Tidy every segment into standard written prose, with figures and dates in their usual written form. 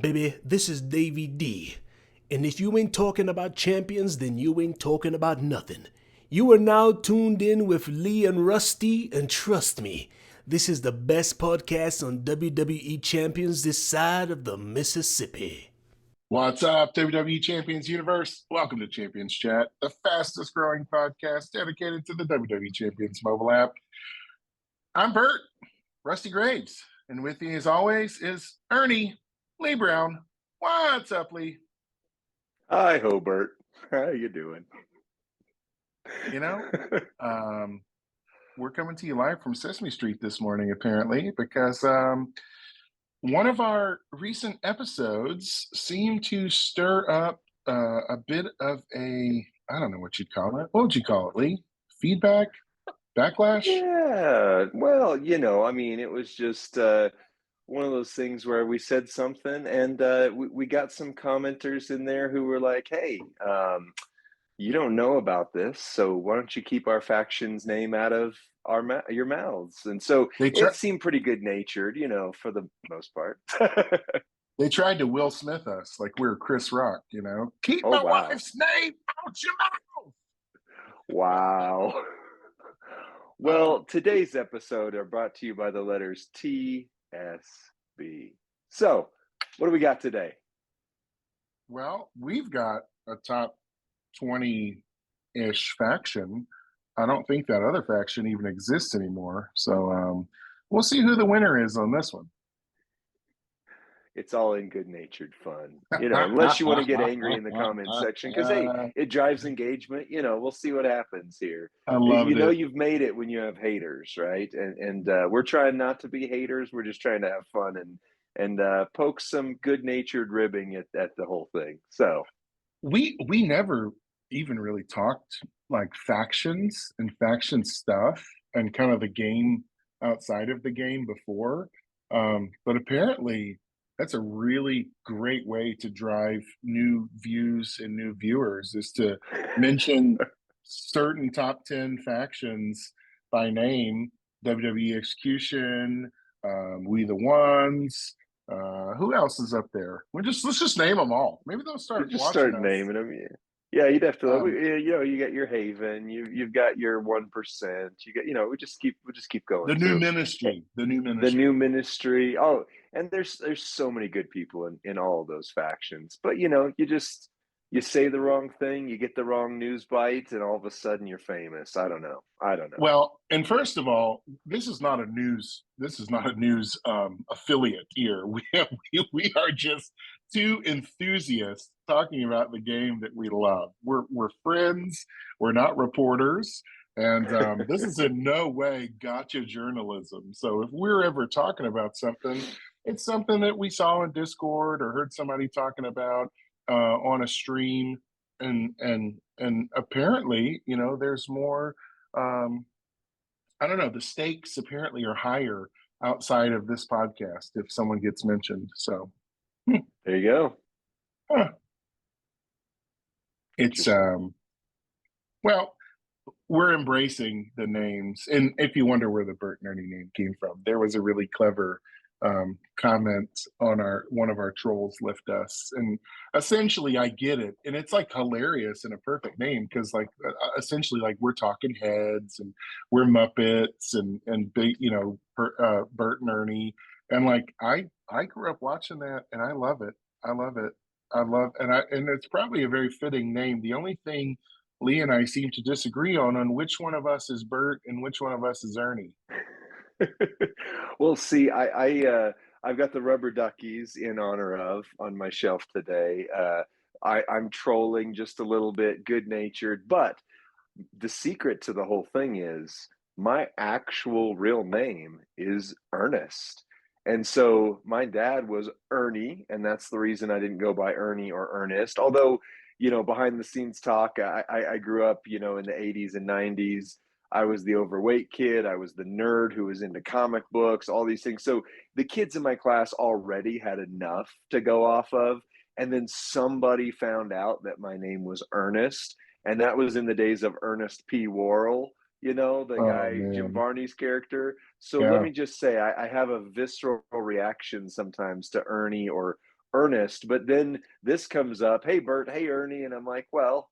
baby, this is Davey D. And if you ain't talking about champions, then you ain't talking about nothing. You are now tuned in with Lee and Rusty, and trust me, this is the best podcast on WWE Champions this side of the Mississippi. What's up, WWE Champions Universe? Welcome to Champions Chat, the fastest growing podcast dedicated to the WWE Champions mobile app. I'm Bert, Rusty Graves, and with me as always is Ernie, Lee Brown. What's up, Lee? Hi, Hobart. How you doing? You know, we're coming to you live from Sesame Street this morning, apparently, because one of our recent episodes seemed to stir up a bit of I don't know what you'd call it. What would you call it, Lee? Feedback? Backlash? Yeah, well, it was just one of those things where we said something and we got some commenters in there who were like, hey, you don't know about this, so why don't you keep our faction's name out of your mouths? And so it seemed pretty good-natured, for the most part. They tried to Will Smith us like we're Chris Rock, Keep my wife's name out your mouth! Wow. Well, today's episode are brought to you by the letters TSB. So, what do we got today? Well, we've got a top 20-ish faction. I don't think that other faction even exists anymore. So we'll see who the winner is on this one. It's all in good-natured fun, unless you want to get angry in the comments section, because hey, it drives engagement. We'll see what happens here. I love it. You've made it when you have haters, right? And we're trying not to be haters. We're just trying to have fun and poke some good-natured ribbing at the whole thing. So we never even really talked like factions and faction stuff and kind of the game outside of the game before, but apparently that's a really great way to drive new views and new viewers, is to mention certain top 10 factions by name. WWE Execution, We the Ones, who else is up there? Let's just name them all. Maybe they'll start naming them. Yeah, you'd have to. You got your Haven. You've got your 1%. You got. We just keep going. The new ministry. Oh, and there's so many good people in all of those factions. But you say the wrong thing, you get the wrong news bite, and all of a sudden you're famous. I don't know. Well, and first of all, this is not a news affiliate here. We are just two enthusiasts talking about the game that we love. We're friends. We're not reporters. And this is in no way gotcha journalism. So if we're ever talking about something, it's something that we saw in Discord or heard somebody talking about on a stream. And apparently, there's more. I don't know. The stakes apparently are higher outside of this podcast if someone gets mentioned. So there you go. Huh. It's well, we're embracing the names. And if you wonder where the Bert and Ernie name came from, there was a really clever comment on one of our trolls left us, and essentially I get it, and it's like hilarious and a perfect name because like essentially like we're talking heads and we're Muppets and big Bert and Ernie, and like I grew up watching that and I love it and it's probably a very fitting name. The only thing Lee and I seem to disagree on which one of us is Bert and which one of us is Ernie. Well, see, I've got the rubber duckies in honor of on my shelf today. I'm trolling just a little bit, good-natured, but the secret to the whole thing is my actual real name is Ernest. And so my dad was Ernie, and that's the reason I didn't go by Ernie or Ernest. Although, behind the scenes talk, I grew up, in the 80s and 90s. I was the overweight kid. I was the nerd who was into comic books, all these things. So the kids in my class already had enough to go off of. And then somebody found out that my name was Ernest. And that was in the days of Ernest P. Worrell, guy, man. Jim Varney's character. So Let me just say, I have a visceral reaction sometimes to Ernie or earnest. But then this comes up, hey Bert, hey Ernie, and I'm like, well,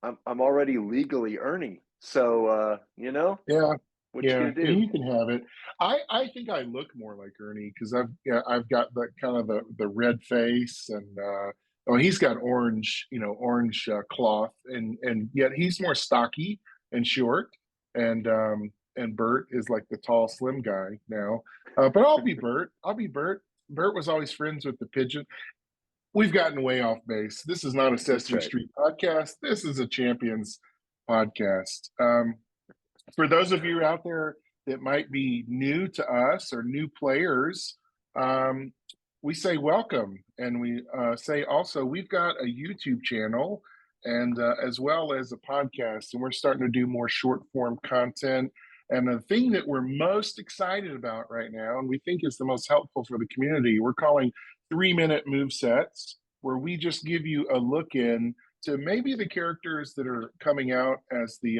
I'm already legally Ernie, so Yeah, what you yeah, gonna do? you can have it. I think I look more like Ernie because I've got the kind of the red face and well, he's got orange, orange cloth, and yet he's more stocky and short, and Bert is like the tall, slim guy now. But I'll be Bert. I'll be Bert. Bert was always friends with the pigeon. We've gotten way off base. This is not a That's Sesame right. Street podcast. This is a Champions podcast. For those of you out there that might be new to us or new players, um, we say welcome. And we say also, we've got a YouTube channel and as well as a podcast. And we're starting to do more short form content. And the thing that we're most excited about right now, and we think is the most helpful for the community, we're calling 3-minute move sets, where we just give you a look in to maybe the characters that are coming out as the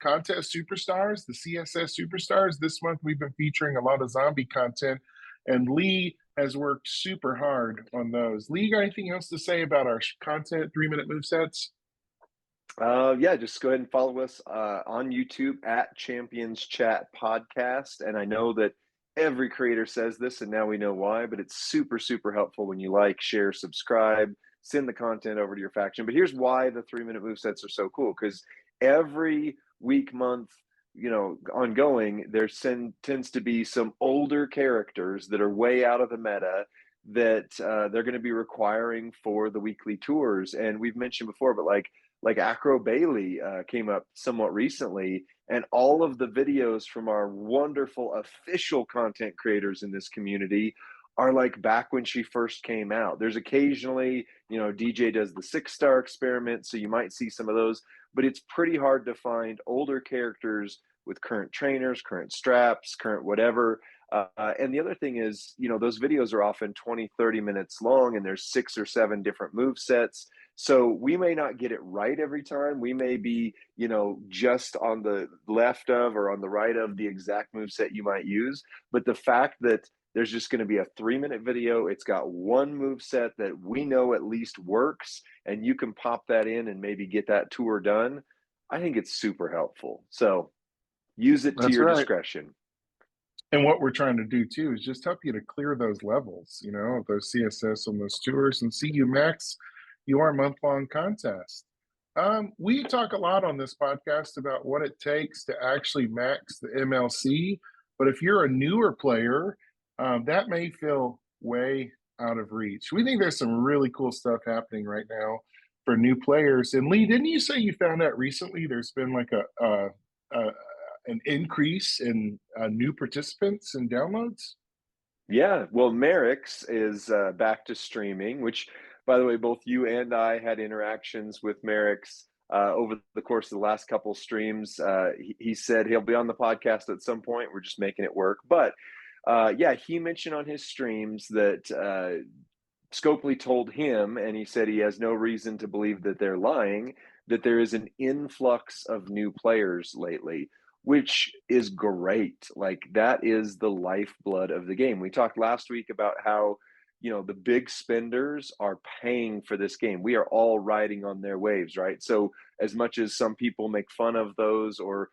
contest superstars, the CSS superstars. This month, we've been featuring a lot of zombie content, and Lee has worked super hard on those. Lee, you got anything else to say about our content 3-minute move sets? Yeah, just go ahead and follow us on YouTube at Champions Chat Podcast. And I know that every creator says this, and now we know why, but it's super, super helpful when you like, share, subscribe, send the content over to your faction. But here's why the 3-minute move sets are so cool, because every week, month, ongoing, there tends to be some older characters that are way out of the meta that they're going to be requiring for the weekly tours. And we've mentioned before, but like Acro Bailey came up somewhat recently, and all of the videos from our wonderful official content creators in this community are like back when she first came out. There's occasionally, DJ does the 6-star experiment, so you might see some of those, but it's pretty hard to find older characters with current trainers, current straps, current whatever. And the other thing is, those videos are often 20, 30 minutes long, and there's 6 or 7 different move sets. So we may not get it right every time. We may be, just on the left of or on the right of the exact move set you might use. But the fact that there's just going to be a 3-minute video, it's got one move set that we know at least works, and you can pop that in and maybe get that tour done. I think it's super helpful. So use it to That's your right. discretion. And what we're trying to do too is just help you to clear those levels, those CSS on those tours, and see you max your month-long contest. We talk a lot on this podcast about what it takes to actually max the MLC, but if you're a newer player, that may feel way out of reach. We think there's some really cool stuff happening right now for new players. And Lee, didn't you say you found out recently there's been like an increase in new participants and downloads? Yeah, well, Merrick's is back to streaming, which, by the way, both you and I had interactions with Merrick's over the course of the last couple streams. He said he'll be on the podcast at some point. We're just making it work. But yeah, he mentioned on his streams that Scopely told him, and he said he has no reason to believe that they're lying, that there is an influx of new players lately, which is great. Like, that is the lifeblood of the game. We talked last week about how, the big spenders are paying for this game. We are all riding on their waves, right? So as much as some people make fun of those or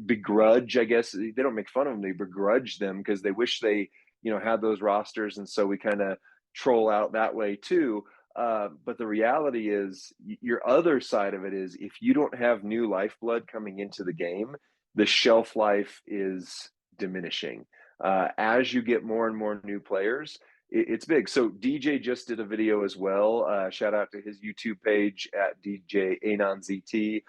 begrudge, I guess they don't make fun of them, they begrudge them because they wish they, had those rosters. And so we kind of troll out that way too. But the reality is, your other side of it is, if you don't have new lifeblood coming into the game, the shelf life is diminishing. As you get more and more new players, it's big. So DJ just did a video as well. Shout out to his YouTube page at DJ AnonZT,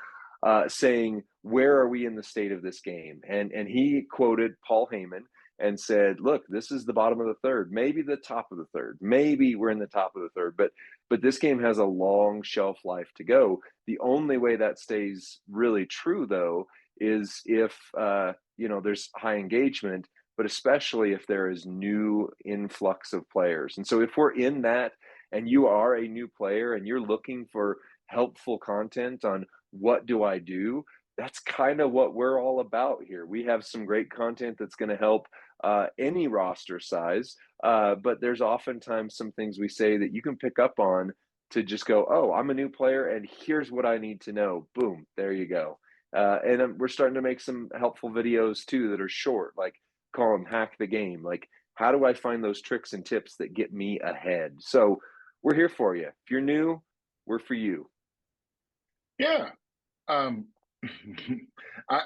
saying, where are we in the state of this game? And he quoted Paul Heyman and said, look, this is the bottom of the third, maybe the top of the third, maybe we're in the top of the third, but this game has a long shelf life to go. The only way that stays really true, though, is if there's high engagement, but especially if there is new influx of players. And so if we're in that, and you are a new player and you're looking for helpful content on what do I do, that's kind of what we're all about here. We have some great content that's going to help any roster size. But there's oftentimes some things we say that you can pick up on to just go, oh, I'm a new player, and here's what I need to know. Boom, there you go. And we're starting to make some helpful videos too that are short, like call them hack the game. Like, how do I find those tricks and tips that get me ahead? So we're here for you. If you're new, we're for you. Yeah. Um,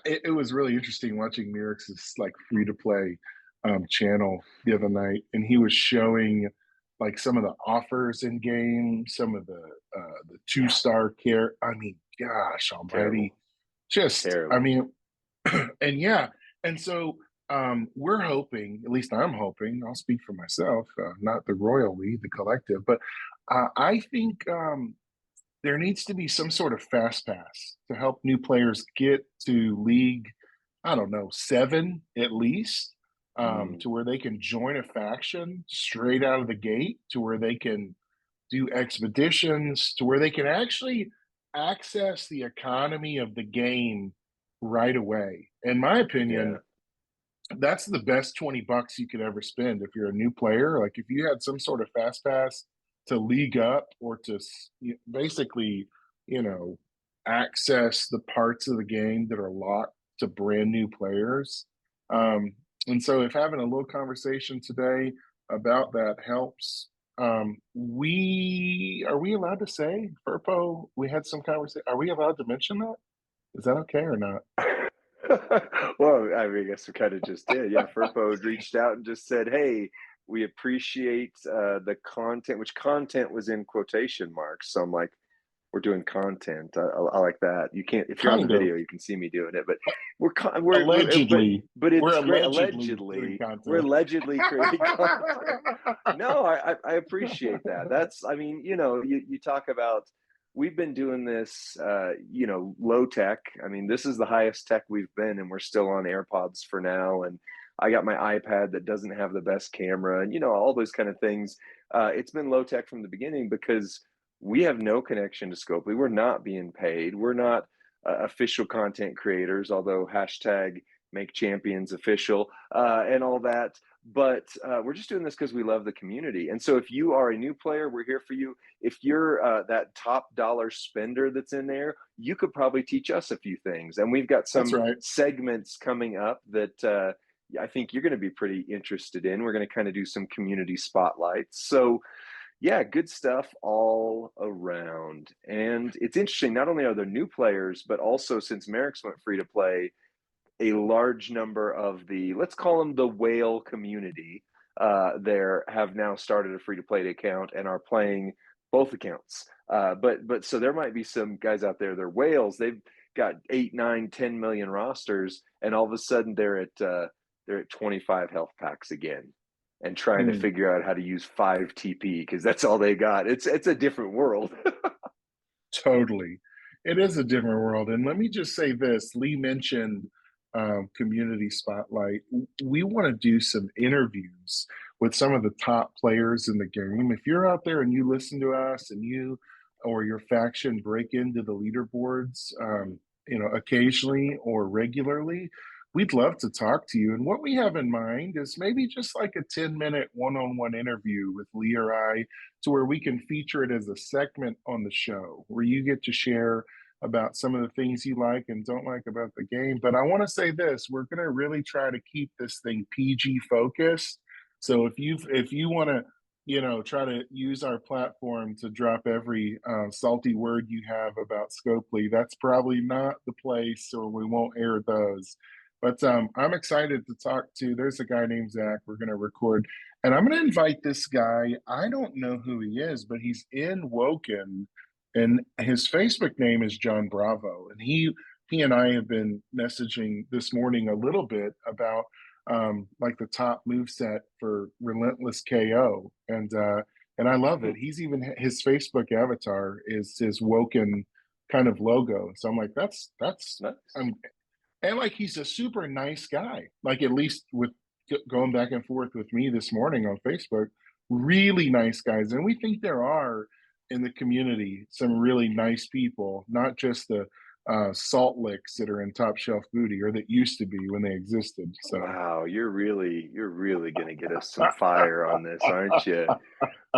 it was really interesting watching Mirex's like free to play channel the other night, and he was showing like some of the offers in game, some of the 2-star care. I mean, gosh almighty, just I Terrible. mean, and yeah, and so we're hoping, at least I'm hoping, I'll speak for myself, not the royal we, the collective, but I think there needs to be some sort of fast pass to help new players get to league, I don't know, 7 at least, to where they can join a faction straight out of the gate, to where they can do expeditions, to where they can actually access the economy of the game right away. In my opinion, Yeah. that's the best $20 you could ever spend if you're a new player. Like if you had some sort of fast pass to league up or to basically, you know, access the parts of the game that are locked to brand new players. And so if having a little conversation today about that helps, we are we allowed to say, Furpo, we had some conversation. Are we allowed to mention that? Is that okay or not? Well, I mean, I guess we kind of just did. Yeah, Furpo had reached out and just said, "Hey, we appreciate the content," which content was in quotation marks. So I'm like, "We're doing content. I like that." You can't, if you're on the Kind of. video, you can see me doing it, but Allegedly, but we're it's great. allegedly doing We're content. allegedly creating content. No, I appreciate that. That's, I mean, you talk about, we've been doing this, low tech. I mean, this is the highest tech we've been, and we're still on AirPods for now. And I got my iPad that doesn't have the best camera, and all those kind of things. It's been low tech from the beginning because we have no connection to Scopely. We're not being paid. We're not official content creators, although hashtag make champions official and all that. But we're just doing this because we love the community. And so if you are a new player, we're here for you. If you're that top dollar spender that's in there, you could probably teach us a few things. And we've got That's some right. segments coming up that I think you're going to be pretty interested in. We're going to kind of do some community spotlights. So yeah, good stuff all around. And it's interesting, not only are there new players, but also since Merrick's went free to play, a large number of the, let's call them the whale community, there have now started a free to play account and are playing both accounts. But so there might be some guys out there, they're whales. They've got 8, 9, 10 million rosters, and all of a sudden they're at 25 health packs again, and trying to figure out how to use 5 TP because that's all they got. It's a different world. Totally. It is a different world. And let me just say this, Lee mentioned community spotlight. We want to do some interviews with some of the top players in the game. If you're out there and you listen to us and you or your faction break into the leaderboards, occasionally or regularly, we'd love to talk to you. And what we have in mind is maybe just like a 10-minute one-on-one interview with Lee or I, to where we can feature it as a segment on the show where you get to share about some of the things you like and don't like about the game. But I want to say this, we're going to really try to keep this thing PG focused. So if you want to, try to use our platform to drop every salty word you have about Scopely, that's probably not the place, or we won't air those. But I'm excited to talk to, there's a guy named Zach we're going to record. And I'm going to invite this guy. I don't know who he is, but he's in Woken. And his Facebook name is John Bravo. And he and I have been messaging this morning a little bit about like the top move set for Relentless KO. And I love it. He's even, his Facebook avatar is his Woken kind of logo. So I'm like, that's Nice. and like he's a super nice guy. Like at least with going back and forth with me this morning on Facebook, really nice guys. And we think there are in the community some really nice people, not just the salt licks that are in Top Shelf Booty, or that used to be when they existed. So Wow, you're really going to get us some fire on this, aren't you?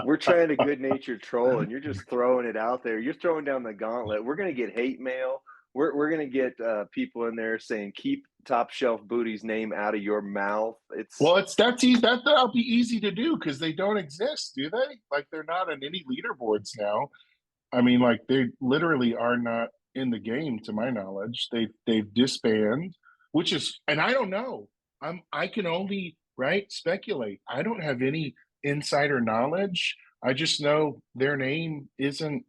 We're trying to good-natured troll, and you're just throwing it out there. You're throwing down the gauntlet. We're going to get hate mail. We're going to get people in there saying, "Keep Top Shelf Booty's name out of your mouth." well, that's easy. That'll be easy to do because they don't exist, do they? Like they're not on any leaderboards now. I mean, like they literally are not in the game, to my knowledge. They've disbanded, which is, and I don't know. I can only speculate. I don't have any insider knowledge. I just know their name isn't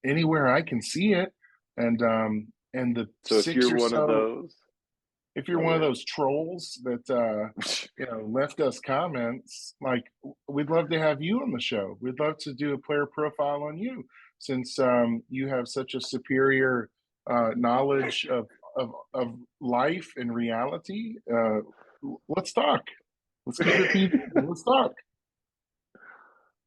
anywhere I can see it, and the So if six you're or one of so. those, If you're oh one of yeah. those trolls that left us comments, like we'd love to have you on the show. We'd love to do a player profile on you, since you have such a superior knowledge of life and reality. Let's talk. Let's keep it PG. Let's talk.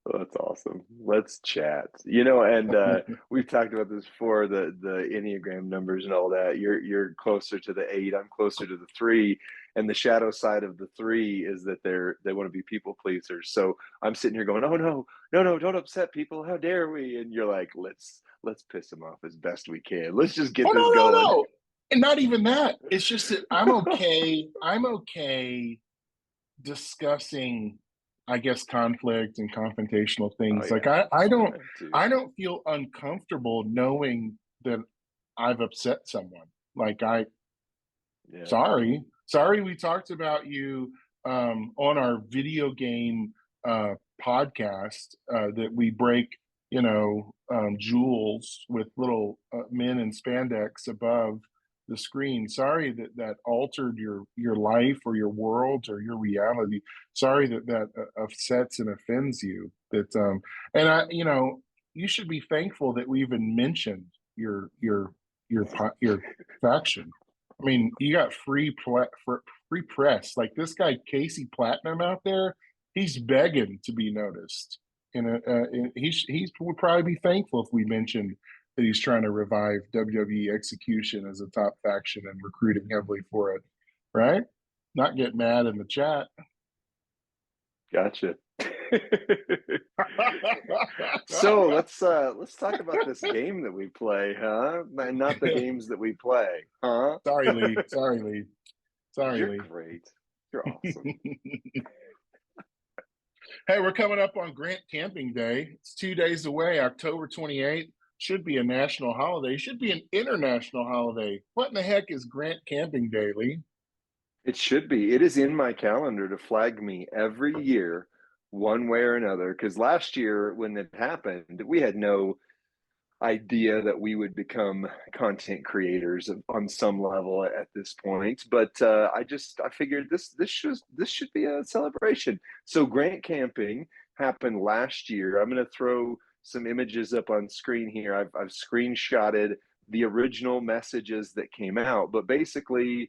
Oh, that's awesome. Let's chat. And we've talked about this before, the Enneagram numbers and all that. You're closer to the 8, I'm closer to the 3. And the shadow side of the 3 is that they want to be people pleasers. So I'm sitting here going, "Oh no, don't upset people. How dare we?" And you're like, let's piss them off as best we can. Let's just get Oh this no, going. no. And not even that. It's just that I'm okay. I'm okay discussing, I guess, conflict and confrontational Oh things. Like yeah. I don't I am too. I don't feel uncomfortable knowing that I've upset someone. Like Yeah. sorry we talked about you on our video game podcast that we break, jewels with little men in spandex above the screen. Sorry that altered your life or your world or your reality. Sorry that upsets and offends you. That and I, you should be thankful that we even mentioned your faction. I mean, you got free press. Like this guy Casey Platinum out there, he's begging to be noticed. And he would probably be thankful if we mentioned that he's trying to revive WWE Execution as a top faction and recruiting heavily for it, right? Not get mad in the chat. Gotcha. So let's talk about this game that we play, huh? And not the games that we play, huh? Sorry, Lee. Sorry, Lee. Sorry, You're Lee. great. You're awesome. Hey, we're coming up on Grant Camping Day. It's 2 days away, October 28th. Should be a national holiday. Should be an international holiday. What in the heck is Grant Camping Day, Lee? It should be. It is in my calendar to flag me every year, one way or another. Because last year, when it happened, we had no idea that we would become content creators on some level at this point. But I figured this should be a celebration. So Grant Camping happened last year. I'm going to throw some images up on screen here. I've screenshotted the original messages that came out, but basically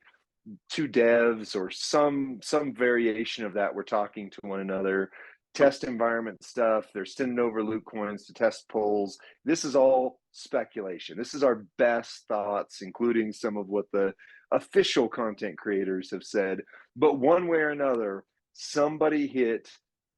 2 devs or some variation of that were talking to one another, test environment stuff. They're sending over loot coins to test polls. This is all speculation. This is our best thoughts, including some of what the official content creators have said. But one way or another, somebody hit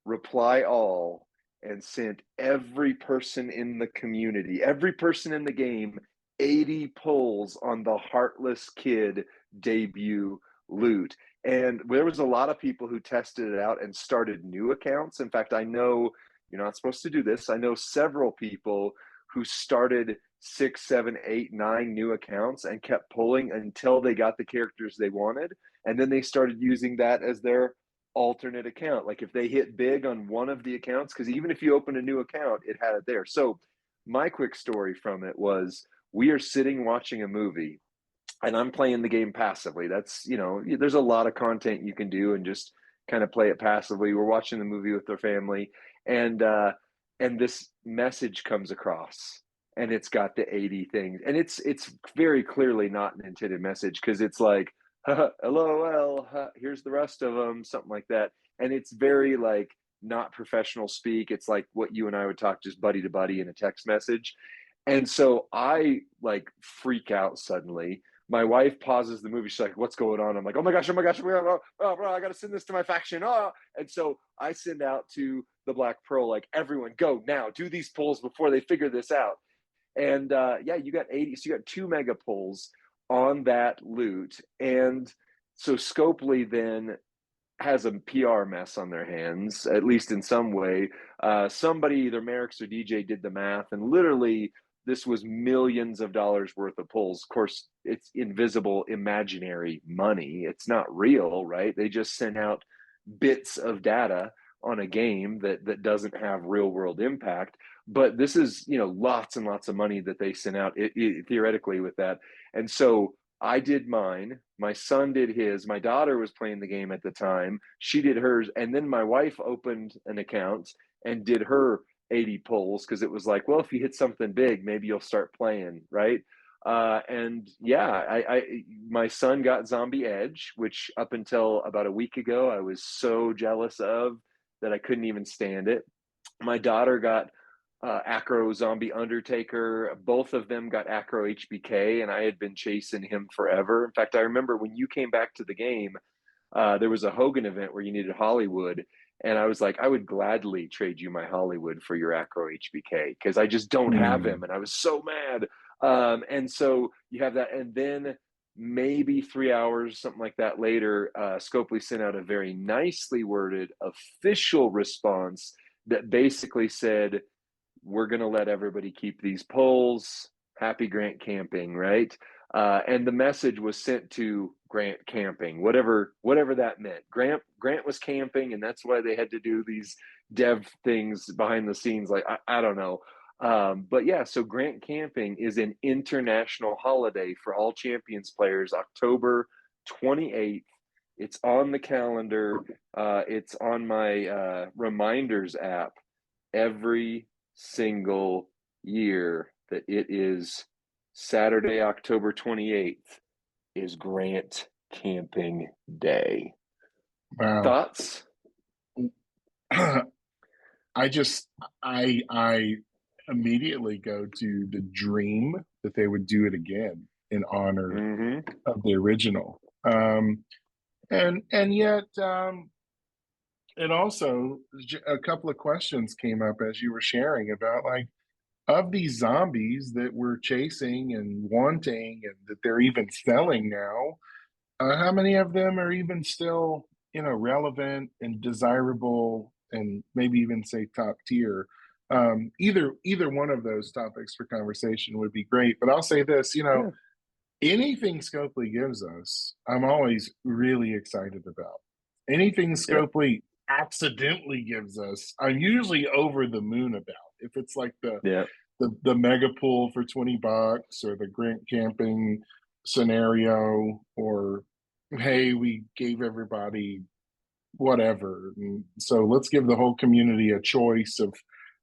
reply all and sent every person in the community, every person in the game, 80 polls on the Heartless Kid debut loot. And there was a lot of people who tested it out and started new accounts. In fact, I know you're not supposed to do this. I know several people who started 6, 7, 8, 9 new accounts and kept pulling until they got the characters they wanted. And then they started using that as their alternate account. Like if they hit big on one of the accounts, because even if you open a new account, it had it there. So my quick story from it was, we are sitting watching a movie and I'm playing the game passively. That's, there's a lot of content you can do and just kind of play it passively. We're watching the movie with our family, and this message comes across, and it's got the 80 things, and it's very clearly not an intended message, because it's like, LOL, here's the rest of them, something like that, and it's very like not professional speak. It's like what you and I would talk just buddy to buddy in a text message. And so I like freak out suddenly. My wife pauses the movie. She's like, "What's going on?" I'm like, "Oh my gosh, oh my gosh, bro, I got to send this to my faction." Oh, and so I send out to the Black Pearl, like, everyone, go now, do these pulls before they figure this out. And yeah, you got 80, so you got 2 mega pulls on that loot. And so Scopely then has a PR mess on their hands, at least in some way. Somebody, either Merrick's or DJ, did the math, and literally this was millions of dollars worth of pulls. Of course, it's invisible, imaginary money. It's not real, right? They just sent out bits of data on a game that doesn't have real world impact. But this is, lots and lots of money that they sent out theoretically with that. And so I did mine. My son did his. My daughter was playing the game at the time. She did hers. And then my wife opened an account and did her 80 pulls, because it was like, well, if you hit something big, maybe you'll start playing, right? And yeah, my son got Zombie Edge, which up until about a week ago, I was so jealous of that I couldn't even stand it. My daughter got Acro Zombie Undertaker. Both of them got Acro HBK, and I had been chasing him forever. In fact, I remember when you came back to the game, there was a Hogan event where you needed Hollywood, and I was like, I would gladly trade you my Hollywood for your Acro HBK, because I just don't have him, and I was so mad. And so you have that, and then maybe 3 hours, something like that later, Scopely sent out a very nicely worded official response that basically said, we're going to let everybody keep these polls. Happy Grant camping, right? And the message was sent to Grant camping, whatever that meant. Grant was camping, and that's why they had to do these dev things behind the scenes. Like, I don't know. But yeah, so Grant camping is an international holiday for all Champions players, October 28th. It's on the calendar. It's on my reminders app every single year that it is Saturday, October 28th is Grant Camping Day. Wow. Thoughts? I immediately go to the dream that they would do it again in honor of the original. And yet, and also a couple of questions came up as you were sharing about, like, of these zombies that we're chasing and wanting and that they're even selling now, how many of them are even still, relevant and desirable and maybe even say top tier? Either one of those topics for conversation would be great. But I'll say this, Yeah. anything Scopely gives us, I'm always really excited about. Anything Yep. Scopely accidentally gives us, I'm usually over the moon about. If it's like Yeah. the mega pool for $20 or the Grant camping scenario, or hey, we gave everybody whatever. And so let's give the whole community a choice of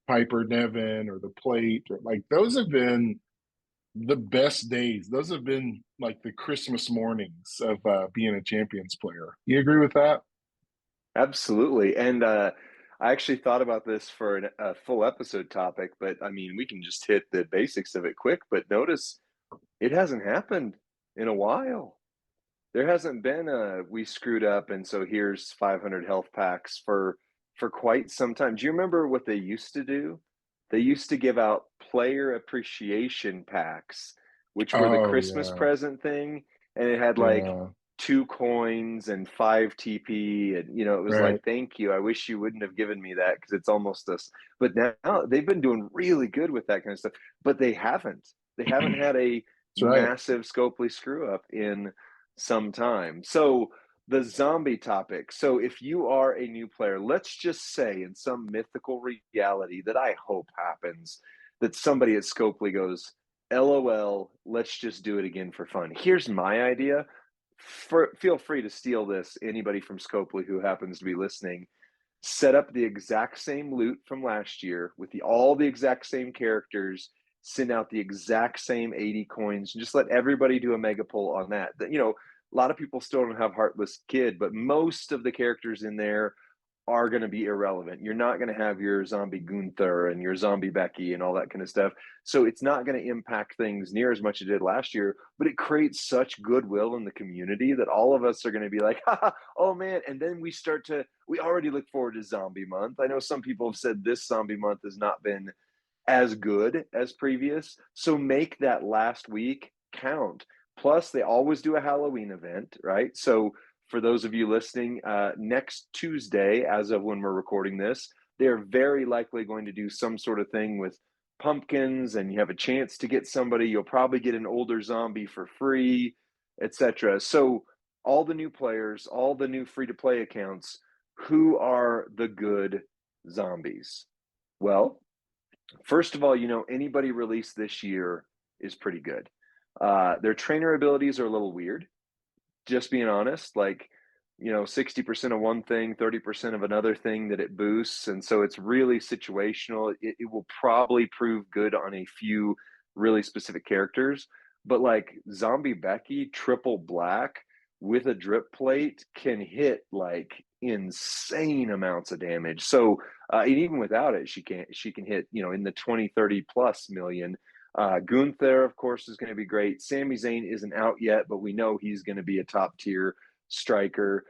Piper Nevin or the plate, or like, those have been the best days. Those have been like the Christmas mornings of being a Champions player. You agree with that? Absolutely. And I actually thought about this for a full episode topic, but I mean, we can just hit the basics of it quick. But notice it hasn't happened in a while. There hasn't been a we screwed up, and so here's 500 health packs for quite some time. Do you remember what they used to do? They used to give out player appreciation packs, which were the Oh Christmas yeah, present thing, and it had like yeah, 2 coins and 5 TP, and it was right. like, thank you. I wish you wouldn't have given me that, because it's almost us. But now they've been doing really good with that kind of stuff, but they haven't. They haven't had a That's right. massive Scopely screw up in some time. So the zombie topic. So if you are a new player, let's just say in some mythical reality that I hope happens, that somebody at Scopely goes, LOL, let's just do it again for fun. Here's my idea. Feel free to steal this, anybody from Scopely who happens to be listening. Set up the exact same loot from last year with all the exact same characters, send out the exact same 80 coins, and just let everybody do a mega pull on that. A lot of people still don't have Heartless Kid, but most of the characters in there are going to be irrelevant. You're not going to have your zombie Gunther and your zombie Becky and all that kind of stuff. So it's not going to impact things near as much as it did last year, but it creates such goodwill in the community that all of us are going to be like, oh man. And then we already look forward to Zombie Month. I know some people have said this Zombie Month has not been as good as previous. So make that last week count. Plus, they always do a Halloween event, right? So for those of you listening, next Tuesday, as of when we're recording this, they're very likely going to do some sort of thing with pumpkins, and you have a chance to get somebody. You'll probably get an older zombie for free, etc. So all the new players, all the new free-to-play accounts, who are the good zombies? Well, first of all, anybody released this year is pretty good. Their trainer abilities are a little weird, just being honest. Like, 60% of one thing, 30% of another thing that it boosts. And so it's really situational. It will probably prove good on a few really specific characters. But like Zombie Becky, triple black with a drip plate can hit like insane amounts of damage. So and even without it, she can hit, in the 20, 30 plus million. Gunther, of course, is going to be great. Sami Zayn isn't out yet, but we know he's going to be a top tier striker.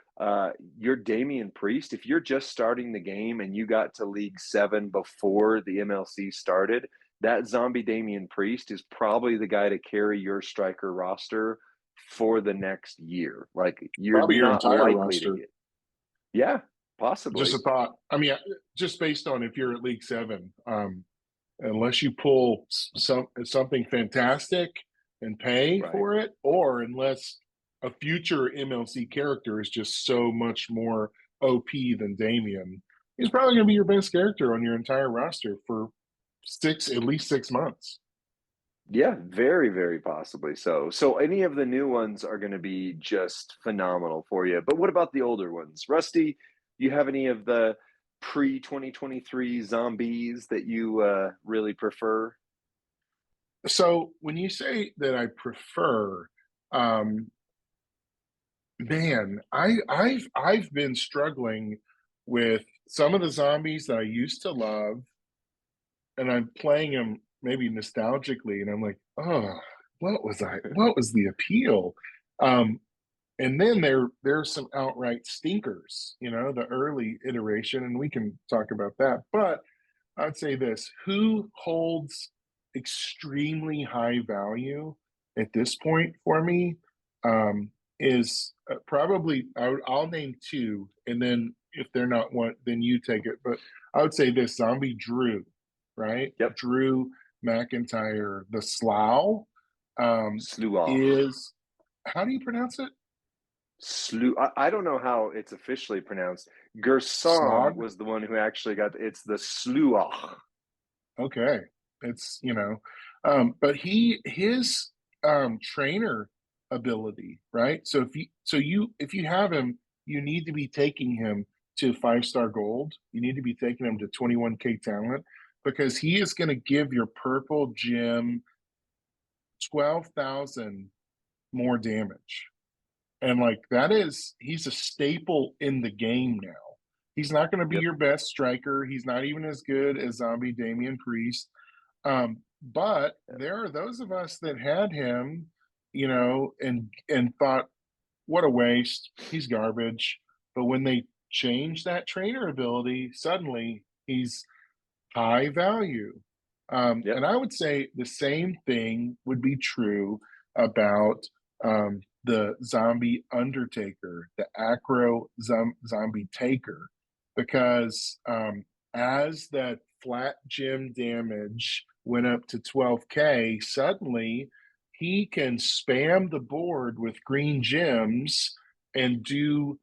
Your Damian Priest, if you're just starting the game and you got to League 7 before the MLC started, that zombie Damian Priest is probably the guy to carry your striker roster for the next year. Like, you're Probably your not entire likely roster. to get. Yeah, possibly. Just a thought. I mean, just based on if you're at League 7, unless you pull something fantastic and pay for it, or unless a future MLC character is just so much more OP than Damien, he's probably going to be your best character on your entire roster for at least 6 months. Yeah, very, very possibly so. So any of the new ones are going to be just phenomenal for you. But what about the older ones? Rusty, you have any of the pre-2023 zombies that you really prefer? So when you say that I prefer, man, I've been struggling with some of the zombies that I used to love, and I'm playing them maybe nostalgically, and I'm like, oh, what was the appeal? And then there's some outright stinkers, the early iteration, and we can talk about that. But I'd say this: who holds extremely high value at this point for me is probably I'll name two, and then if they're not one, then you take it. But I would say this: Zombie Drew, right? Yep. Drew McIntyre, the Slough, Slough. is, how do you pronounce it? I don't know how it's officially pronounced. Gerson was the one who actually it's the Slough. Okay. It's, but his trainer ability, right? So if you have him, you need to be taking him to 5-star gold. You need to be taking him to 21K talent, because he is going to give your purple gem 12,000 more damage. And like he's a staple in the game now. He's not going to be your best striker. He's not even as good as Zombie Damian Priest. But there are those of us that had him, and thought, what a waste. He's garbage. But when they changed that trainer ability, suddenly he's high value. And I would say the same thing would be true about the zombie Undertaker, the acro zombie taker, because as that flat gem damage went up to 12K, suddenly he can spam the board with green gems and do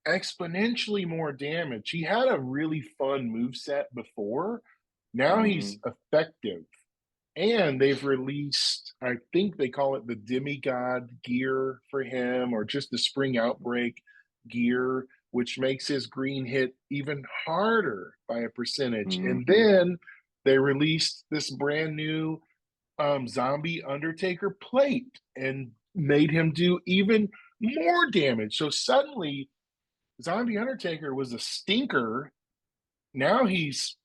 exponentially more damage. He had a really fun moveset before. Now he's effective. And they've released, I think they call it the demigod gear for him, or just the spring outbreak gear, which makes his green hit even harder by a percentage. And then they released this brand new zombie Undertaker plate and made him do even more damage. So suddenly Zombie Undertaker was a stinker. Now he's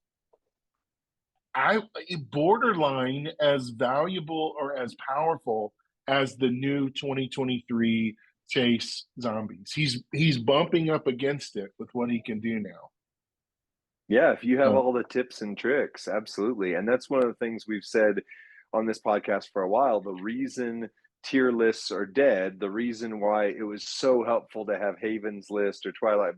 borderline as valuable or as powerful as the new 2023 Chase Zombies. He's bumping up against it with what he can do now. Yeah, if you have all the tips and tricks, absolutely. And that's one of the things we've said on this podcast for a while. The reason tier lists are dead, the reason why it was so helpful to have Haven's list or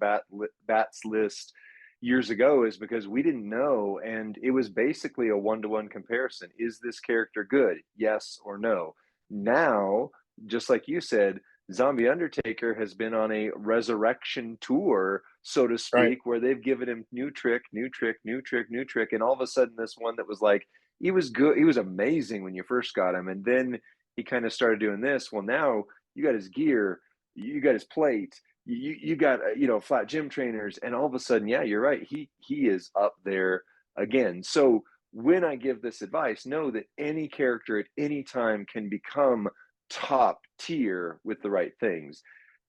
Bat's list years ago is because we didn't know, and it was basically a one-to-one comparison. Is this character good? Yes or no. Now, just like you said, Zombie Undertaker has been on a resurrection tour, so to speak, Right. where they've given him new trick, and all of a sudden this one that was like, he was good, he was amazing when you first got him, and then he kind of started doing this. Well, now you got his gear, you got his plate, you got flat gym trainers, and all of a sudden, yeah, you're right, he is up there again. So when I give this advice, know that any character at any time can become top tier with the right things.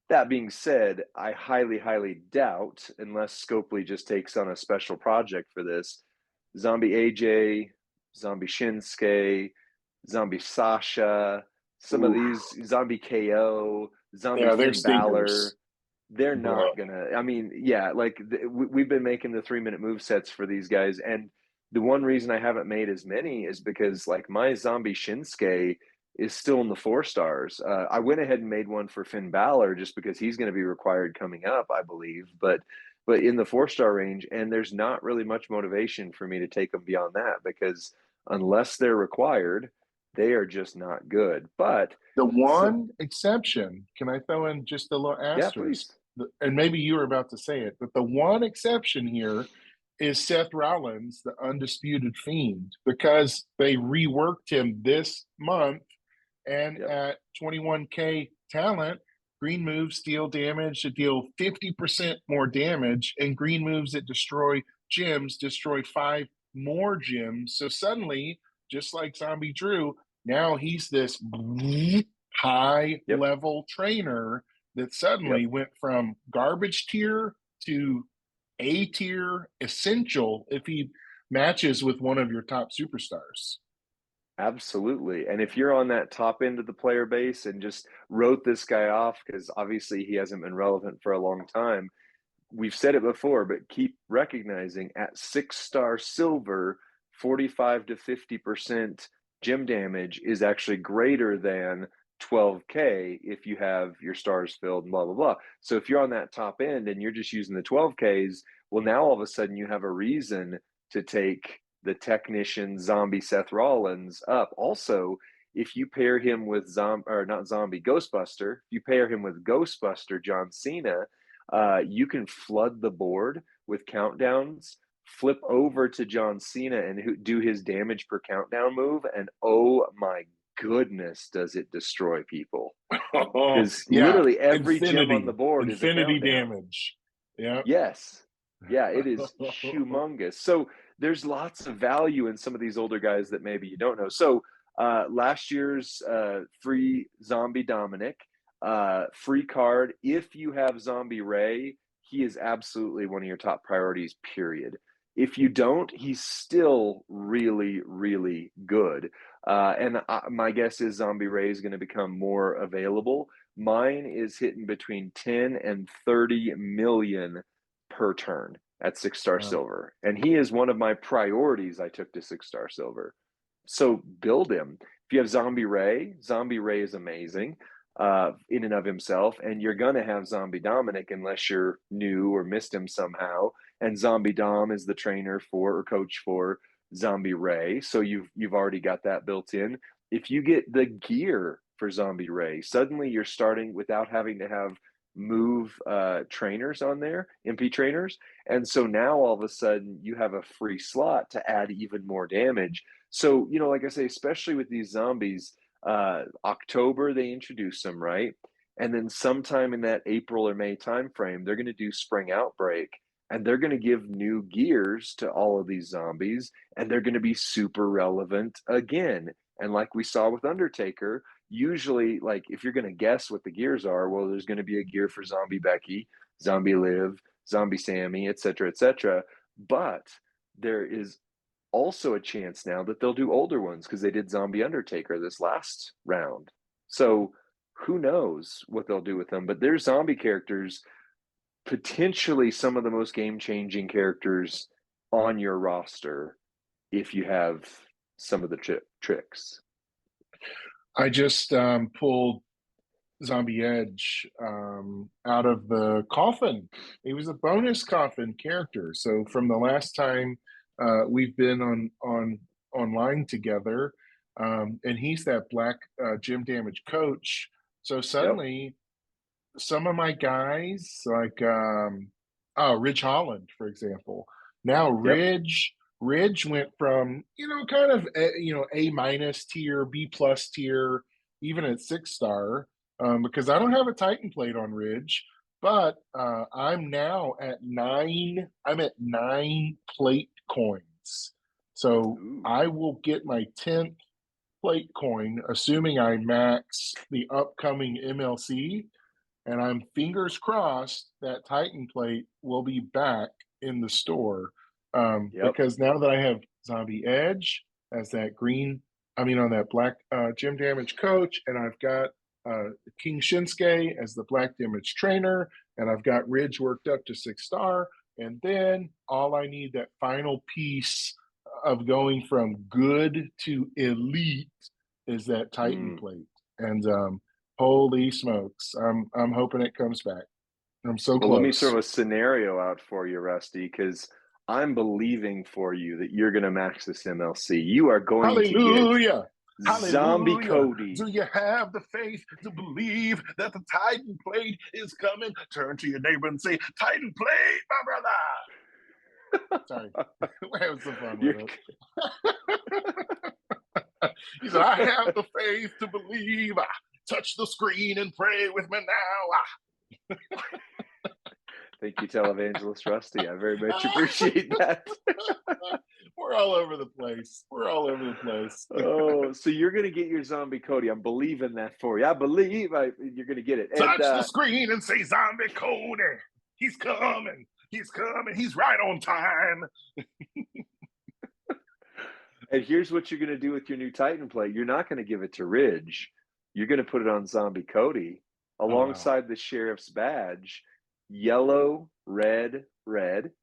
That being said, I highly, highly doubt, unless Scopely just takes on a special project for this, Zombie AJ, Zombie Shinsuke, Zombie Sasha, some of these, Zombie KO, Zombie They're Finn Balor, stinkers. they're not gonna. I mean, yeah, like we've been making the 3-minute move sets for these guys, and the one reason I haven't made as many is because like my Zombie Shinsuke is still in the 4 stars. I went ahead and made one for Finn Balor just because he's going to be required coming up, I believe, but in the 4-star range, and there's not really much motivation for me to take them beyond that because unless they're required, they are just not good. But The one exception, can I throw in just a little yeah, asterisk? please. And maybe you were about to say it, but the one exception here is Seth Rollins, the undisputed fiend, because they reworked him this month, and Yep. at 21K talent, green moves deal damage to deal 50% more damage, and green moves that destroy gyms destroy 5 more gyms. So suddenly, just like Zombie Drew, now he's this high Yep. level trainer that suddenly went from garbage tier to A tier essential if he matches with one of your top superstars. Absolutely. And if you're on that top end of the player base and just wrote this guy off because obviously he hasn't been relevant for a long time, we've said it before, but keep recognizing at 6-star silver, 45 to 50% gym damage is actually greater than 12K if you have your stars filled and blah, blah, blah. So if you're on that top end and you're just using the 12Ks, well, now all of a sudden you have a reason to take the technician zombie Seth Rollins up. Also, if you pair him with Ghostbuster, if you pair him with Ghostbuster John Cena, you can flood the board with countdowns, flip over to John Cena and do his damage per countdown move, and oh my goodness, does it destroy people. Because literally every gem on the board is a infinity countdown. damage. Yeah. Yes. Yeah, it is humongous. So there's lots of value in some of these older guys that maybe you don't know. So last year's free Zombie Dominic, free card. If you have Zombie Ray, he is absolutely one of your top priorities, period. If you don't, he's still really, really good. My guess is Zombie Ray is going to become more available. Mine is hitting between 10 and 30 million per turn at 6-star silver. And he is one of my priorities I took to 6-star silver. So build him. If you have Zombie Ray is amazing in and of himself. And you're going to have Zombie Dominic unless you're new or missed him somehow. And Zombie Dom is the trainer for or coach for Zombie Ray. So you've already got that built in. If you get the gear for Zombie Ray, suddenly you're starting without having to have move trainers on there, MP trainers. And so now all of a sudden you have a free slot to add even more damage. So, like I say, especially with these zombies, October, they introduce them, right? And then sometime in that April or May timeframe, they're going to do Spring Outbreak. And they're going to give new gears to all of these zombies, and they're going to be super relevant again. And like we saw with Undertaker, usually, like if you're going to guess what the gears are, well, there's going to be a gear for Zombie Becky, Zombie Liv, Zombie Sammy, etc. But there is also a chance now that they'll do older ones because they did Zombie Undertaker this last round. So who knows what they'll do with them? But their zombie characters, potentially some of the most game-changing characters on your roster if you have some of the tricks. I just pulled Zombie Edge out of the coffin. He was a bonus coffin character. So from the last time we've been online together, and he's that black gym damage coach. So suddenly, some of my guys like Ridge Holland, for example. Now Ridge went from kind of A minus tier, B plus tier, even at 6-star, because I don't have a Titan plate on Ridge, but I'm now at 9. I'm at 9 plate coins, so Ooh. I will get my 10th plate coin, assuming I max the upcoming MLC. And I'm fingers crossed that Titan plate will be back in the store, because now that I have Zombie Edge as that on that black gym damage coach, and I've got King Shinsuke as the black damage trainer, and I've got Ridge worked up to 6-star, and then all I need, that final piece of going from good to elite, is that Titan plate. And holy smokes, I'm hoping it comes back. I'm so close. Well, let me throw a scenario out for you, Rusty, because I'm believing for you that you're going to max this MLC. You are going Hallelujah. to get Zombie Cody. Do you have the faith to believe that the Titan plate is coming? Turn to your neighbor and say, Titan plate, my brother. Sorry. That was so fun with it. He said, I have the faith to believe. Touch the screen and pray with me now. Thank you, televangelist Rusty. I very much appreciate that. We're all over the place. Oh, so you're going to get your Zombie Cody. I'm believing that for you. I believe you're going to get it. Touch the screen and say, Zombie Cody. He's coming. He's right on time. And here's what you're going to do with your new Titan plate. You're not going to give it to Ridge. You're going to put it on Zombie Cody alongside the Sheriff's badge. Yellow, red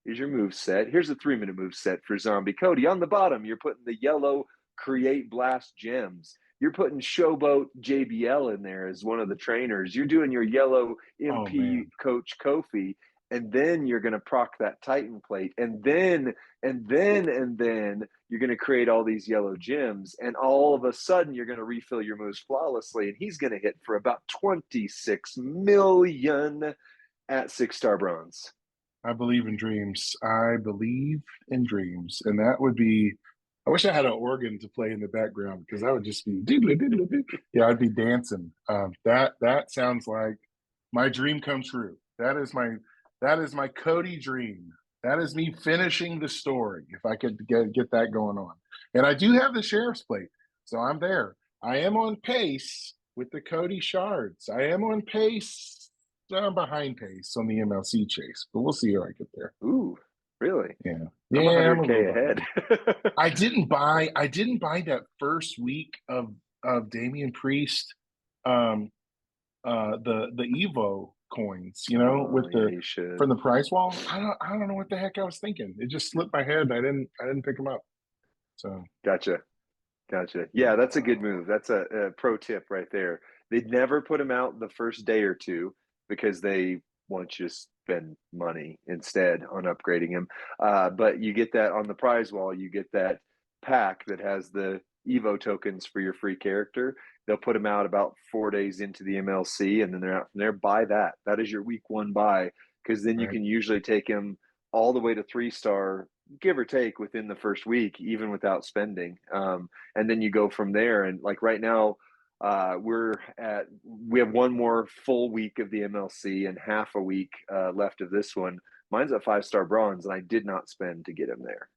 is your move set. Here's a 3-minute move set for Zombie Cody. On the bottom, you're putting the yellow Create Blast Gems. You're putting Showboat JBL in there as one of the trainers. You're doing your yellow MP Coach Kofi. And then you're going to proc that Titan plate. And then you're going to create all these yellow gems. And all of a sudden, you're going to refill your moves flawlessly. And he's going to hit for about 26 million at 6-star bronze. I believe in dreams. And that would be, I wish I had an organ to play in the background, because I would just be, I'd be dancing. That sounds like my dream come true. That is my Cody dream. That is me finishing the story, if I could get that going on. And I do have the Sheriff's plate, so I'm there. I am on pace with the Cody shards. I am on pace. I'm behind pace on the MLC chase, but we'll see how I get there. Ooh, really? Yeah. I'm 100K ahead. I didn't buy that first week of Damian Priest, the Evo coins, from the prize wall. I don't know what the heck I was thinking. It just slipped my head. I didn't pick them up. So Gotcha. Yeah, that's a good move. That's a pro tip right there. They'd never put them out the first day or two because they want you to spend money instead on upgrading them. But you get that on the prize wall. You get that pack that has the Evo tokens for your free character. They'll put them out about 4 days into the MLC, and then they're out from there. Buy that. That is your week 1 buy, because then you can usually take them all the way to 3-star, give or take, within the first week, even without spending. And then you go from there. And like right now, we have 1 more full week of the MLC and half a week left of this one. Mine's at 5-star bronze, and I did not spend to get him there.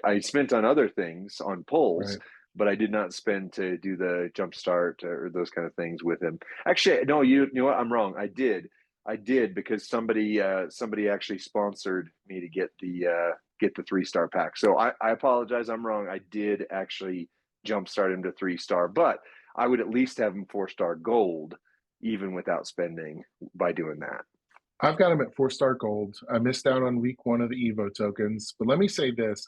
I spent on other things, on pulls, but I did not spend to do the jump start or those kind of things with him. Actually, no, you know what? I'm wrong. I did. I did, because somebody actually sponsored me to get the 3-star pack. So I apologize, I'm wrong. I did actually jumpstart him to 3-star, but I would at least have him 4-star gold, even without spending, by doing that. I've got him at 4-star gold. I missed out on week 1 of the Evo tokens, but let me say this.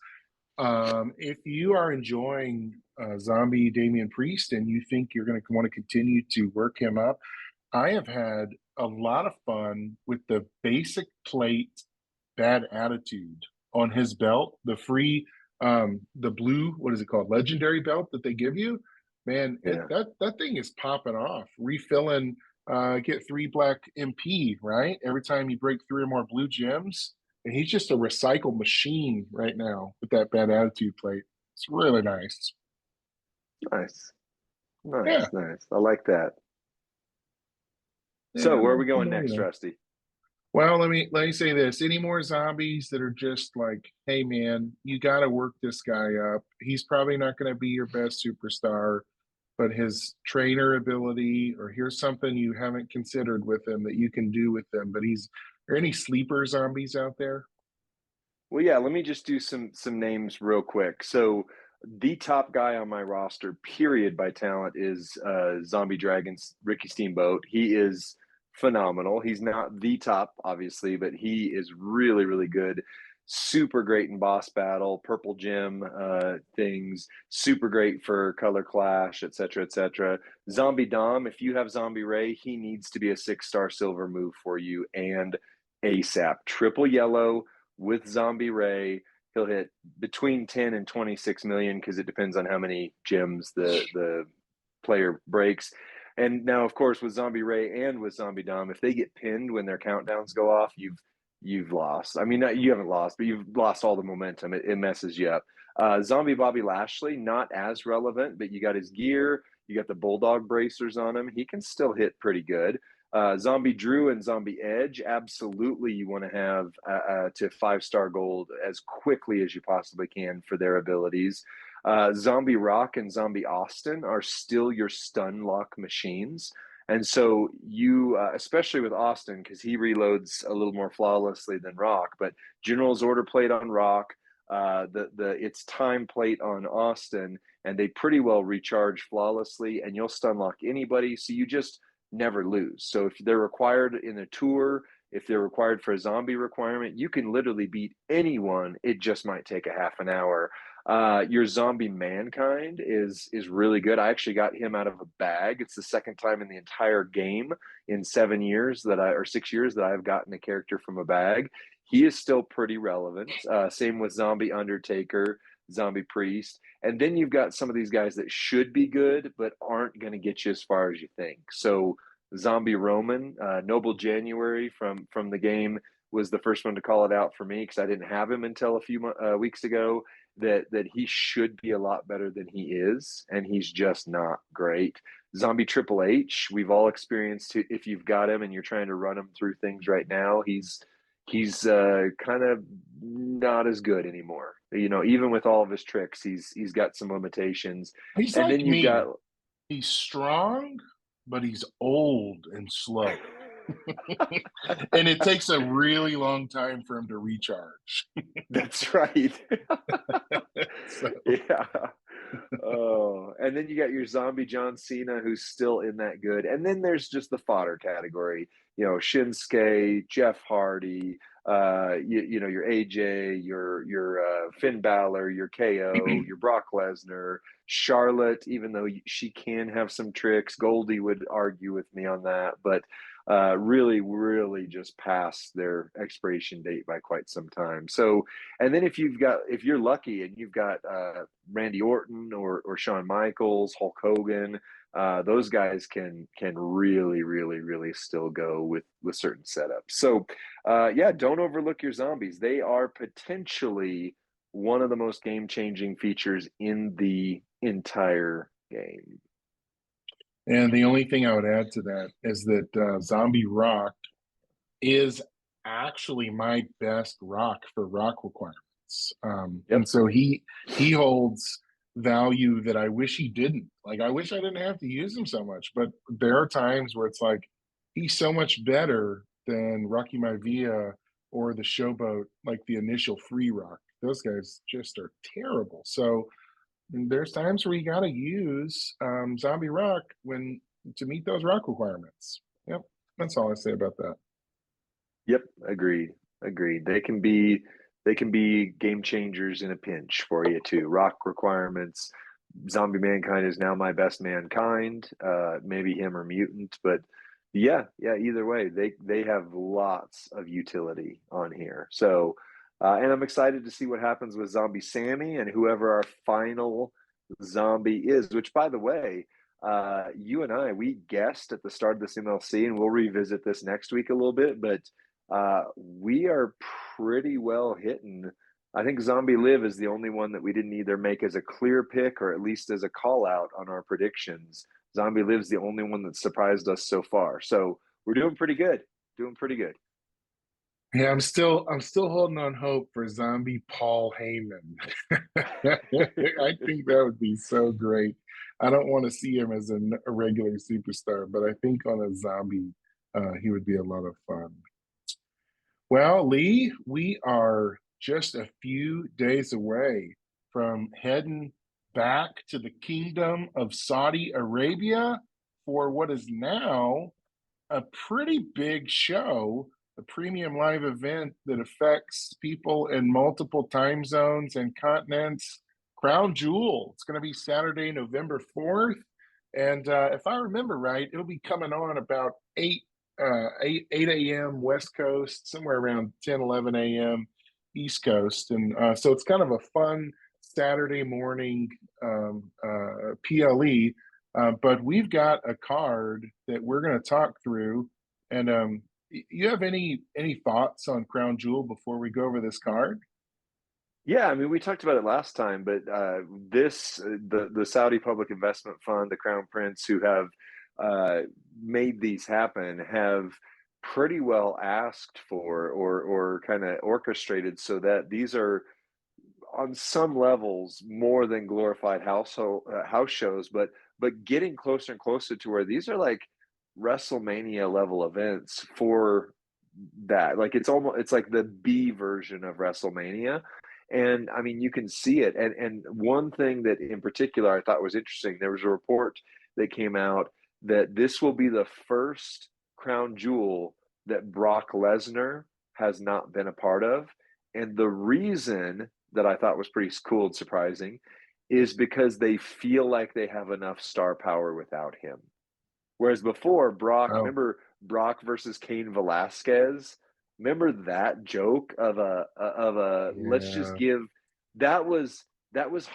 If you are enjoying Zombie Damian Priest and you think you're going to want to continue to work him up, I have had a lot of fun with the basic plate bad attitude on his belt, the free, the blue, what is it called? Legendary belt that they give you. Man, Yeah. that thing is popping off, refilling, get 3 black MP, right? Every time you break 3 or more blue gems. And he's just a recycle machine right now with that bad attitude plate. It's really nice. Nice. Yeah. I like that. So where are we going next, Rusty? Well, let me say this. Any more zombies that are just like, hey man, you got to work this guy up. He's probably not going to be your best superstar, but his trainer ability, or here's something you haven't considered with him that you can do with him. But are there any sleeper zombies out there? Well, yeah, let me just do some names real quick. So the top guy on my roster, period, by talent is Zombie Dragons Ricky Steamboat. He is phenomenal. He's not the top, obviously, but he is really, really good. Super great in boss battle, purple gem things. Super great for color clash, etc., etc. Zombie Dom, if you have Zombie Ray, he needs to be a 6-star silver move for you, and ASAP. Triple yellow with Zombie Ray. He'll hit between 10 and 26 million, because it depends on how many gems the player breaks. And now, of course, with Zombie Ray and with Zombie Dom, if they get pinned when their countdowns go off, you've lost. I mean, you haven't lost, but you've lost all the momentum. It messes you up. Zombie Bobby Lashley, not as relevant, but you got his gear, you got the Bulldog bracers on him. He can still hit pretty good. Zombie Drew and Zombie Edge, absolutely you want to have to 5-star gold as quickly as you possibly can for their abilities. Zombie Rock and Zombie Austin are still your stun lock machines. And so you, especially with Austin, because he reloads a little more flawlessly than Rock, but General's Order plate on Rock, it's time plate on Austin, and they pretty well recharge flawlessly, and you'll stun lock anybody. So you just never lose. So if they're required in a tour, if they're required for a zombie requirement, you can literally beat anyone. It just might take a half an hour. Your Zombie Mankind is really good. I actually got him out of a bag. It's the second time in the entire game in 6 years that I've gotten a character from a bag. He is still pretty relevant. Same with Zombie Undertaker, Zombie Priest. And then you've got some of these guys that should be good, but aren't going to get you as far as you think. So Zombie Roman, Noble January from the game was the first one to call it out for me, because I didn't have him until a few weeks ago, that he should be a lot better than he is, and he's just not great. Zombie Triple H, we've all experienced, if you've got him and you're trying to run him through things right now, he's kind of not as good anymore. You know, even with all of his tricks, he's got some limitations. He's and like then you've me. got He's strong, but he's old and slow. And it takes a really long time for him to recharge. That's right. So. Yeah. Oh, and then you got your Zombie John Cena, who's still in that good. And then there's just the fodder category. You know, Shinsuke, Jeff Hardy, you know, your AJ, your Finn Balor, your KO, your Brock Lesnar, Charlotte, even though she can have some tricks. Goldie would argue with me on that, but really just past their expiration date by quite some time. So, and then if you're lucky and you've got Randy Orton or Shawn Michaels, Hulk Hogan, those guys can really still go with certain setups. So yeah, don't overlook your zombies. They are potentially one of the most game-changing features in the entire game. And the only thing I would add to that is that Zombie Rock is actually my best rock for rock requirements. And so he holds value that I wish he didn't. Like, I wish I didn't have to use him so much, but there are times where it's like, he's so much better than Rocky Maivia or the Showboat, like the initial Free Rock. Those guys just are terrible. So there's times where you got to use Zombie Rock when to meet those rock requirements. Yep, that's all I say about that. Yep, agreed. Agreed. They can be game changers in a pinch for you too. Rock requirements. Zombie Mankind is now my best mankind. Maybe him or mutant, but yeah. Either way, they have lots of utility on here. So, and I'm excited to see what happens with Zombie Sammy and whoever our final zombie is. Which, by the way, you and we guessed at the start of this MLC, and we'll revisit this next week a little bit, but we are pretty well hitting. I think Zombie Live is the only one that we didn't either make as a clear pick or at least as a call out on our predictions. Zombie Live's the only one that surprised us so far. So we're doing pretty good. Doing pretty good. Yeah, I'm still holding on hope for Zombie Paul Heyman. I think that would be so great. I don't want to see him as a regular superstar, but I think on a zombie, he would be a lot of fun. Well, Lee, we are just a few days away from heading back to the kingdom of Saudi Arabia for what is now a pretty big show, a premium live event that affects people in multiple time zones and continents. Crown Jewel. It's going to be Saturday, November 4th. And if I remember right, it'll be coming on about 8 a.m. West Coast, somewhere around 10, 11 a.m. East Coast. And so it's kind of a fun Saturday morning PLE. But we've got a card that we're going to talk through. And you have any thoughts on Crown Jewel before we go over this card? Yeah, I mean, we talked about it last time, but the Saudi Public Investment Fund, the Crown Prince, who have made these happen, have pretty well asked for or kind of orchestrated so that these are on some levels more than glorified house shows, but getting closer and closer to where these are like WrestleMania level events for that. Like it's like the B version of WrestleMania. And I mean, you can see it. And one thing that in particular I thought was interesting, there was a report that came out that this will be the first Crown Jewel that Brock Lesnar has not been a part of. And the reason that I thought was pretty cool and surprising is because they feel like they have enough star power without him. Whereas before, Oh, remember Brock versus Cain Velasquez? Remember that joke of a let's just yeah. give that was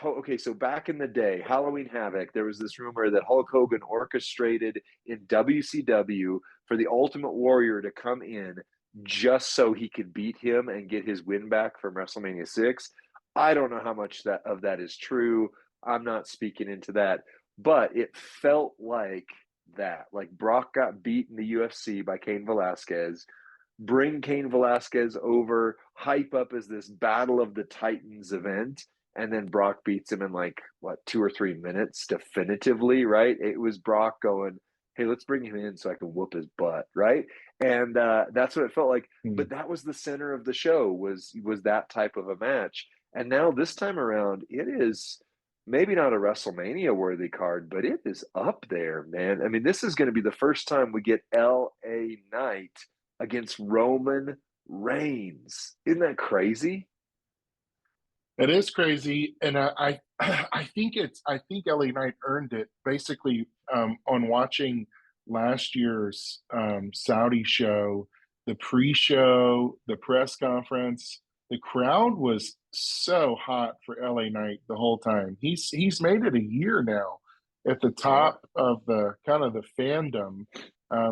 okay. So back in the day, Halloween Havoc, there was this rumor that Hulk Hogan orchestrated in WCW for the Ultimate Warrior to come in just so he could beat him and get his win back from WrestleMania 6. I don't know how much of that is true. I'm not speaking into that, but it felt like that. Like Brock got beat in the UFC by Cain Velasquez, bring Cain Velasquez over, hype up as this Battle of the Titans event, and then Brock beats him in like what 2 or 3 minutes definitively, right? It was Brock going, "Hey, let's bring him in so I can whoop his butt," right? And that's what it felt like. Hmm. But that was the center of the show was that type of a match. And now this time around, it is maybe not a WrestleMania worthy card, but it is up there, man. I mean, this is going to be the first time we get LA Knight against Roman Reigns. Isn't that crazy? It is crazy, and I think I think LA Knight earned it basically on watching last year's Saudi show, the pre-show, the press conference. The crowd was so hot for LA Knight the whole time. He's made it a year now at the Yeah. top of the kind of the fandom.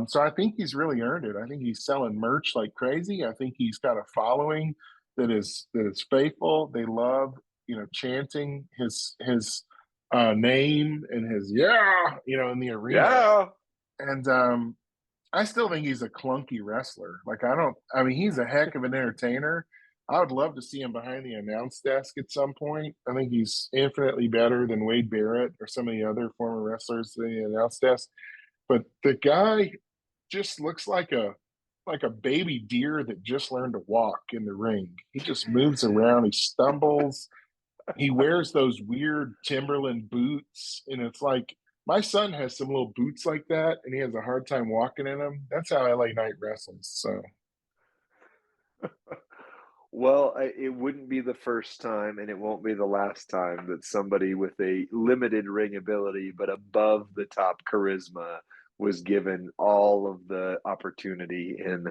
So I think he's really earned it. I think he's selling merch like crazy. I think he's got a following that is faithful. They love chanting his name and his in the arena. Yeah. And I still think he's a clunky wrestler. Like I don't. I mean, he's a heck of an entertainer. I would love to see him behind the announce desk at some point. I think he's infinitely better than Wade Barrett or some of the other former wrestlers in the announce desk. But the guy just looks like a like a baby deer that just learned to walk in the ring. He just moves around, he stumbles, he wears those weird Timberland boots, and it's like my son has some little boots like that, and he has a hard time walking in them. That's how LA Knight wrestles. So Well, it wouldn't be the first time, and it won't be the last time that somebody with a limited ring ability but above the top charisma was given all of the opportunity in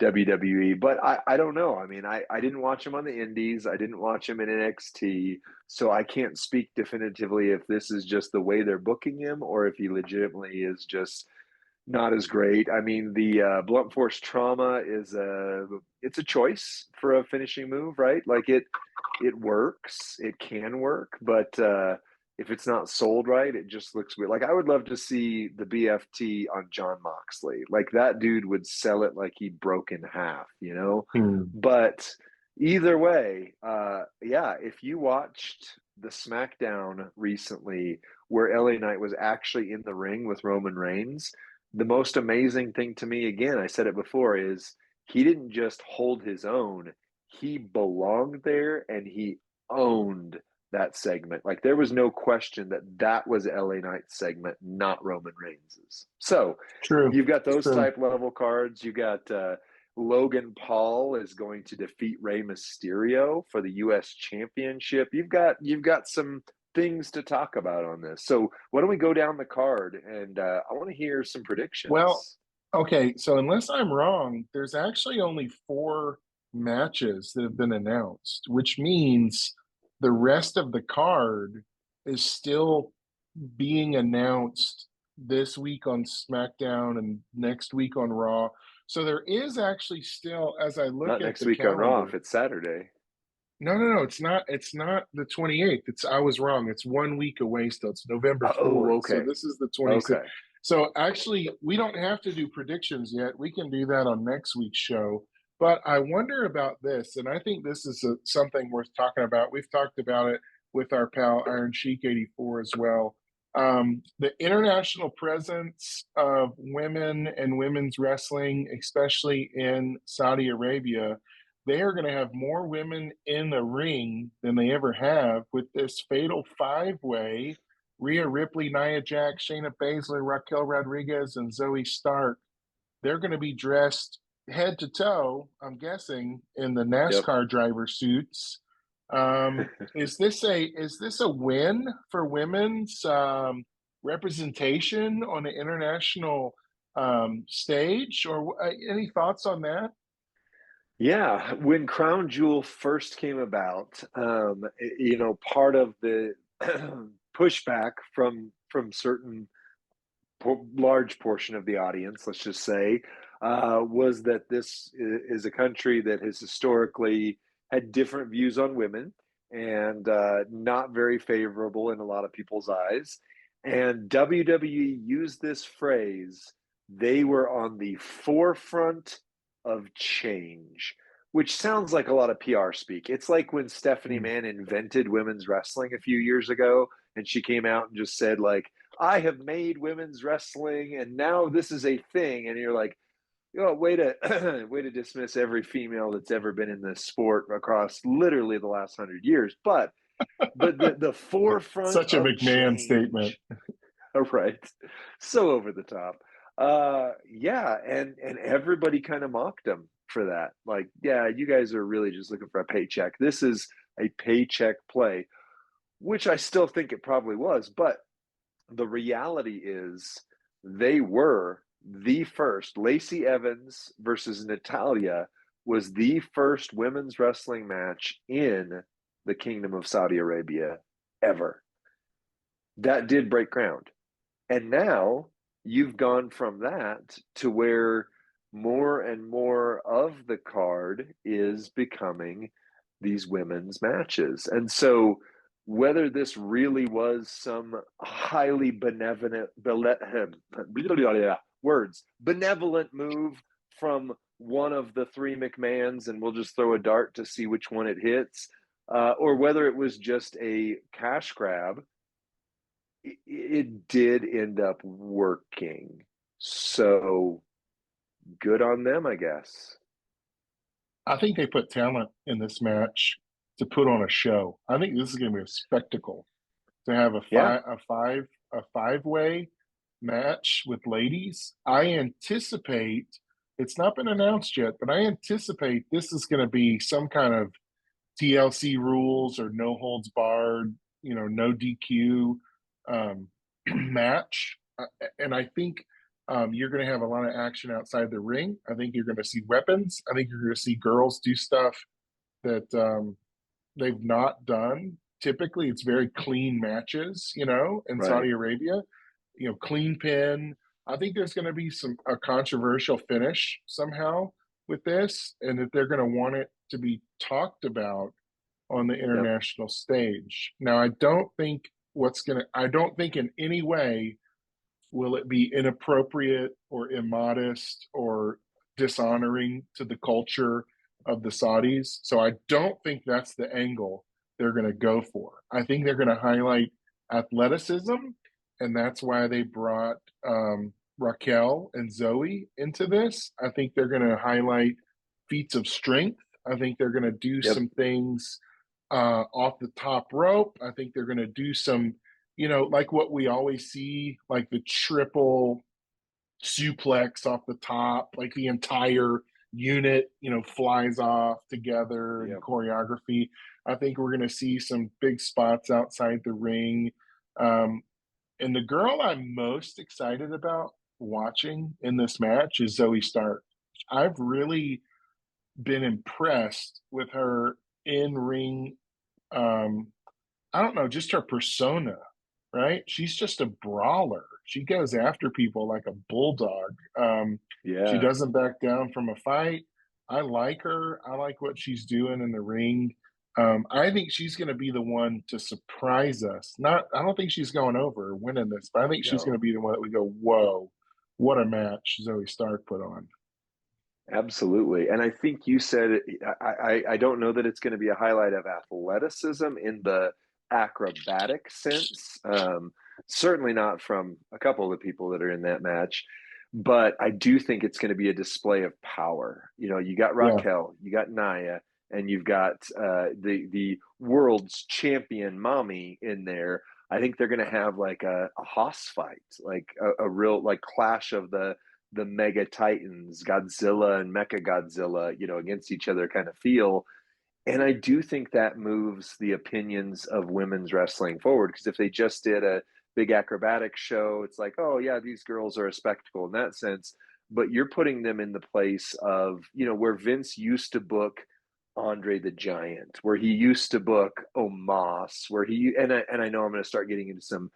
WWE. But I don't know. I mean, I didn't watch him on the Indies. I didn't watch him in NXT. So I can't speak definitively if this is just the way they're booking him or if he legitimately is just not as great. I mean, the blunt force trauma is it's a choice for a finishing move, right? Like it works, it can work, but if it's not sold right, it just looks weird. Like I would love to see the BFT on John Moxley. Like that dude would sell it like he broke in half, you know? But either way, yeah, if you watched the SmackDown recently where LA Knight was actually in the ring with Roman Reigns, the most amazing thing to me, again, I said it before, is he didn't just hold his own, he belonged there and he owned that segment. Like there was no question that that was LA Knight's segment, not Roman Reigns's. So true, you've got those true. type level cards. You got Logan Paul is going to defeat Rey Mysterio for the U.S. Championship. You've got some things to talk about on this. So why don't we go down the card and I want to hear some Well, predictions. okay, so unless I'm wrong, there's actually only 4 matches that have been announced, which means the rest of the card is still being announced this week on SmackDown and next week on Raw. So there is actually still, as I look Not at next the week on Raw if calendar, it's Saturday. no, it's not. It's not the 28th. I was wrong. It's 1 week away still. It's November Oh, 4th. So okay. this is the 26th. Okay. So actually, we don't have to do predictions yet. We can do that on next week's show. But I wonder about this, and I think this is something worth talking about. We've talked about it with our pal Iron Sheik 84 as well. The international presence of women and women's wrestling, especially in Saudi Arabia, they are going to have more women in the ring than they ever have with this fatal 5-way. Rhea Ripley, Nia Jax, Shayna Baszler, Raquel Rodriguez, and Zoe Stark. They're going to be dressed head to toe, I'm guessing, in the Yep. NASCAR driver suits. Is this a win for women's representation on the international stage, or any thoughts on that? Yeah, when Crown Jewel first came about, part of the pushback from certain large portion of the audience, let's just say, was that this is a country that has historically had different views on women and not very favorable in a lot of people's eyes. And WWE used this phrase, they were on the forefront of change, which sounds like a lot of PR speak. It's like when Stephanie Mann invented women's wrestling a few years ago, and she came out and just said, like, I have made women's wrestling and now this is a thing. And you're like, oh, way to way to dismiss every female that's ever been in this sport across literally the last 100 years. But the forefront Such a of McMahon statement. change, right? So over the top. Yeah, and everybody kind of mocked him for that. Like, yeah, you guys are really just looking for a paycheck. This is a paycheck play, which I still think it probably was, but the reality is they were the first. Lacey Evans versus Natalia was the first women's wrestling match in the Kingdom of Saudi Arabia ever. That did break ground. And now you've gone from that to where more and more of the card is becoming these women's matches. And so whether this really was some highly benevolent move from one of the three McMahons, and we'll just throw a dart to see which one it hits, or whether it was just a cash grab, it did end up working. So good on them, I guess. I think they put talent in this match to put on a show. I think this is going to be a spectacle to have Yeah, a five-way match with ladies. I anticipate it's not been announced yet, but I anticipate this is going to be some kind of TLC rules or no holds barred, no DQ match. And I think you're going to have a lot of action outside the ring. I think you're going to see weapons. I think you're going to see girls do stuff that they've not done. Typically, it's very clean matches, in right. Saudi Arabia, clean pin. I think there's going to be a controversial finish somehow with this, and that they're going to want it to be talked about on the Yep. international stage. Now, I don't think in any way will it be inappropriate or immodest or dishonoring to the culture of the Saudis. So I don't think that's the angle they're going to go for. I think they're going to highlight athleticism, and that's why they brought Raquel and Zoe into this. I think they're going to highlight feats of strength. I think they're going to do Yep. some things off the top rope. I think they're going to do some, like what we always see, like the triple suplex off the top, like the entire unit, flies off together and Yep. choreography. I think we're going to see some big spots outside the ring. And the girl I'm most excited about watching in this match is Zoe Stark. I've really been impressed with her in ring. I don't know, just her persona, right? She's just a brawler. She goes after people like a bulldog. She Yeah. doesn't back down from a fight. I like her. I like what she's doing in the ring. I think she's going to be the one to surprise us. I don't think she's going over or winning this, but I think she's going No. to be the one that we go, whoa, what a match Zoe Stark put on. Absolutely. And I think you said I don't know that it's going to be a highlight of athleticism in the acrobatic sense. Certainly not from a couple of the people that are in that match, but I do think it's going to be a display of power. You got Yeah. Raquel, you got Naya, and you've got the world's champion mommy in there. I think they're going to have like a hoss fight, like a real like clash of the mega titans, Godzilla and Mecha Godzilla, against each other kind of feel. And I do think that moves the opinions of women's wrestling forward, because if they just did a big acrobatic show, it's like, oh yeah, these girls are a spectacle in that sense. But you're putting them in the place of, where Vince used to book Andre the Giant, where he used to book Omos, where I know I'm going to start getting into some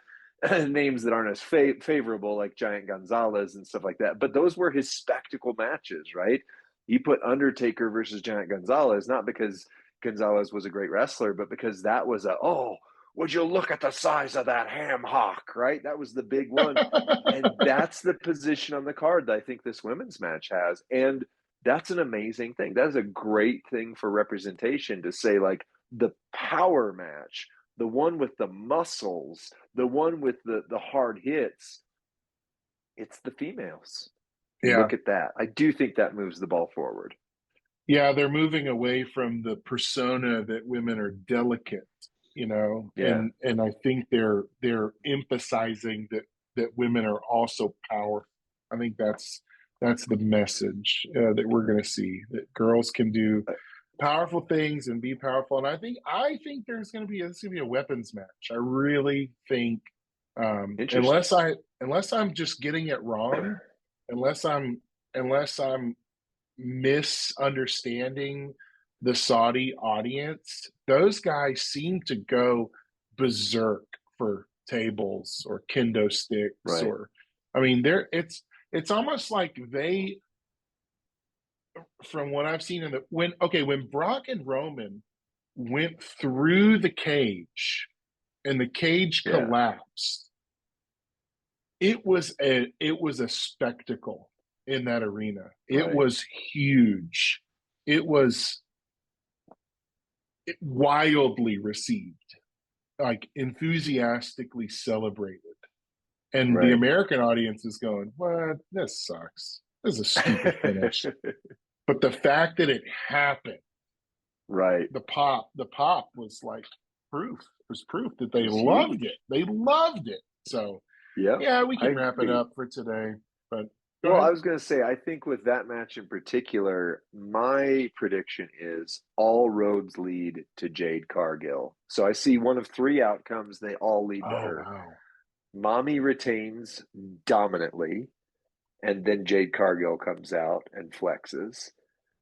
names that aren't as favorable, like Giant Gonzalez and stuff like that. But those were his spectacle matches, right? He put Undertaker versus Giant Gonzalez, not because Gonzalez was a great wrestler, but because that was would you look at the size of that ham hock, right? That was the big one. And that's the position on the card that I think this women's match has. And that's an amazing thing. That is a great thing for representation, to say like the power match, the one with the muscles, the one with the hard hits, it's the females. Yeah. Look at that. I do think that moves the ball forward. Yeah, they're moving away from the persona that women are delicate, Yeah. and I think they're emphasizing that women are also powerful. I think that's the message that we're going to see, that girls can do powerful things and be powerful. And I think this is going to be a weapons match. I really think, unless I'm just getting it wrong, unless I'm misunderstanding the Saudi audience, those guys seem to go berserk for tables or kendo sticks, right. or I mean, it's almost like they, from what I've seen when Brock and Roman went through the cage and the cage collapsed, it was a spectacle in that arena. It was huge. It was wildly received, like enthusiastically celebrated. And the American audience is going, what? This sucks. was a stupid finish. But the fact that it happened, Right. the pop was like proof. It was proof that they It was loved huge. it. They loved it. So Yep, yeah, we I can wrap it agree. up for today. But go Well, I ahead. was going to say, I think with that match in particular, my prediction is all roads lead to Jade Cargill. So I see one of three outcomes. They all lead to Oh her. wow. Mommy retains dominantly, and then Jade Cargill comes out and flexes.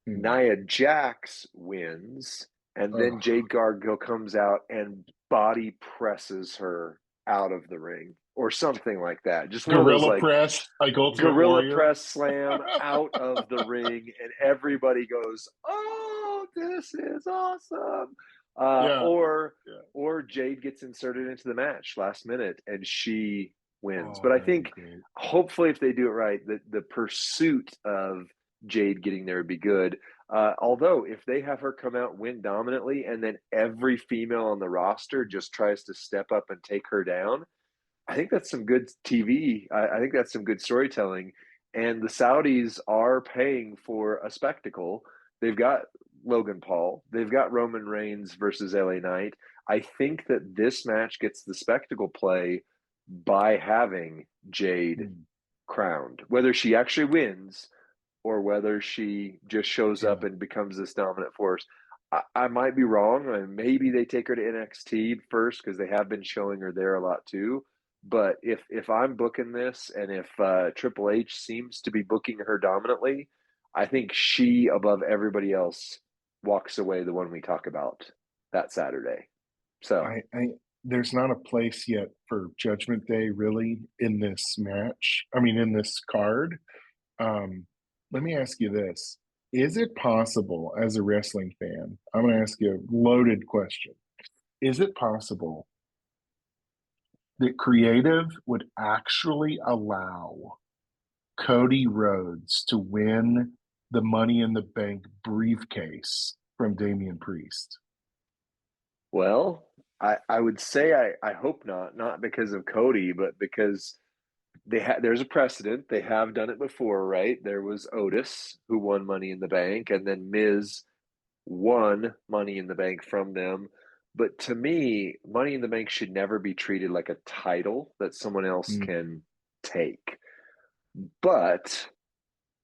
Hmm. Nia Jax wins, and then Oh. Jade Cargill comes out and body presses her out of the ring or something like that. Just one of those Gorilla like press, like Ultimate gorilla Warrior. press slam out of the ring, and everybody goes, "Oh, this is awesome!" Uh, Yeah. or Yeah. or Jade gets inserted into the match last minute and she wins. Oh, But I that'd be think great. hopefully, if they do it right, the pursuit of Jade getting there would be good. Although, if they have her come out win dominantly, and then every female on the roster just tries to step up and take her down, I think that's some good TV. I think that's some good storytelling. And the Saudis are paying for a spectacle. They've got Logan Paul, they've got Roman Reigns versus LA Knight. I think that this match gets the spectacle play by having Jade Hmm. crowned. Whether she actually wins or whether she just shows up Yeah. and becomes this dominant force. I might be wrong, and maybe they take her to NXT first because they have been showing her there a lot too. But if I'm booking this, and if Triple H seems to be booking her dominantly, I think she above everybody else walks away the one we talk about that Saturday. So I there's not a place yet for Judgment Day really in this match. I mean, in this card. Um, Let me ask you this. Is it possible, as a wrestling fan, I'm going to ask you a loaded question. Is it possible that creative would actually allow Cody Rhodes to win the Money in the Bank briefcase from Damian Priest? well, I would say I hope not because of Cody, but because there's a precedent. They have done it before, right? There was Otis who won Money in the Bank, and then Miz won Money in the Bank from them. But to me, Money in the Bank should never be treated like a title that someone else Mm. can take. But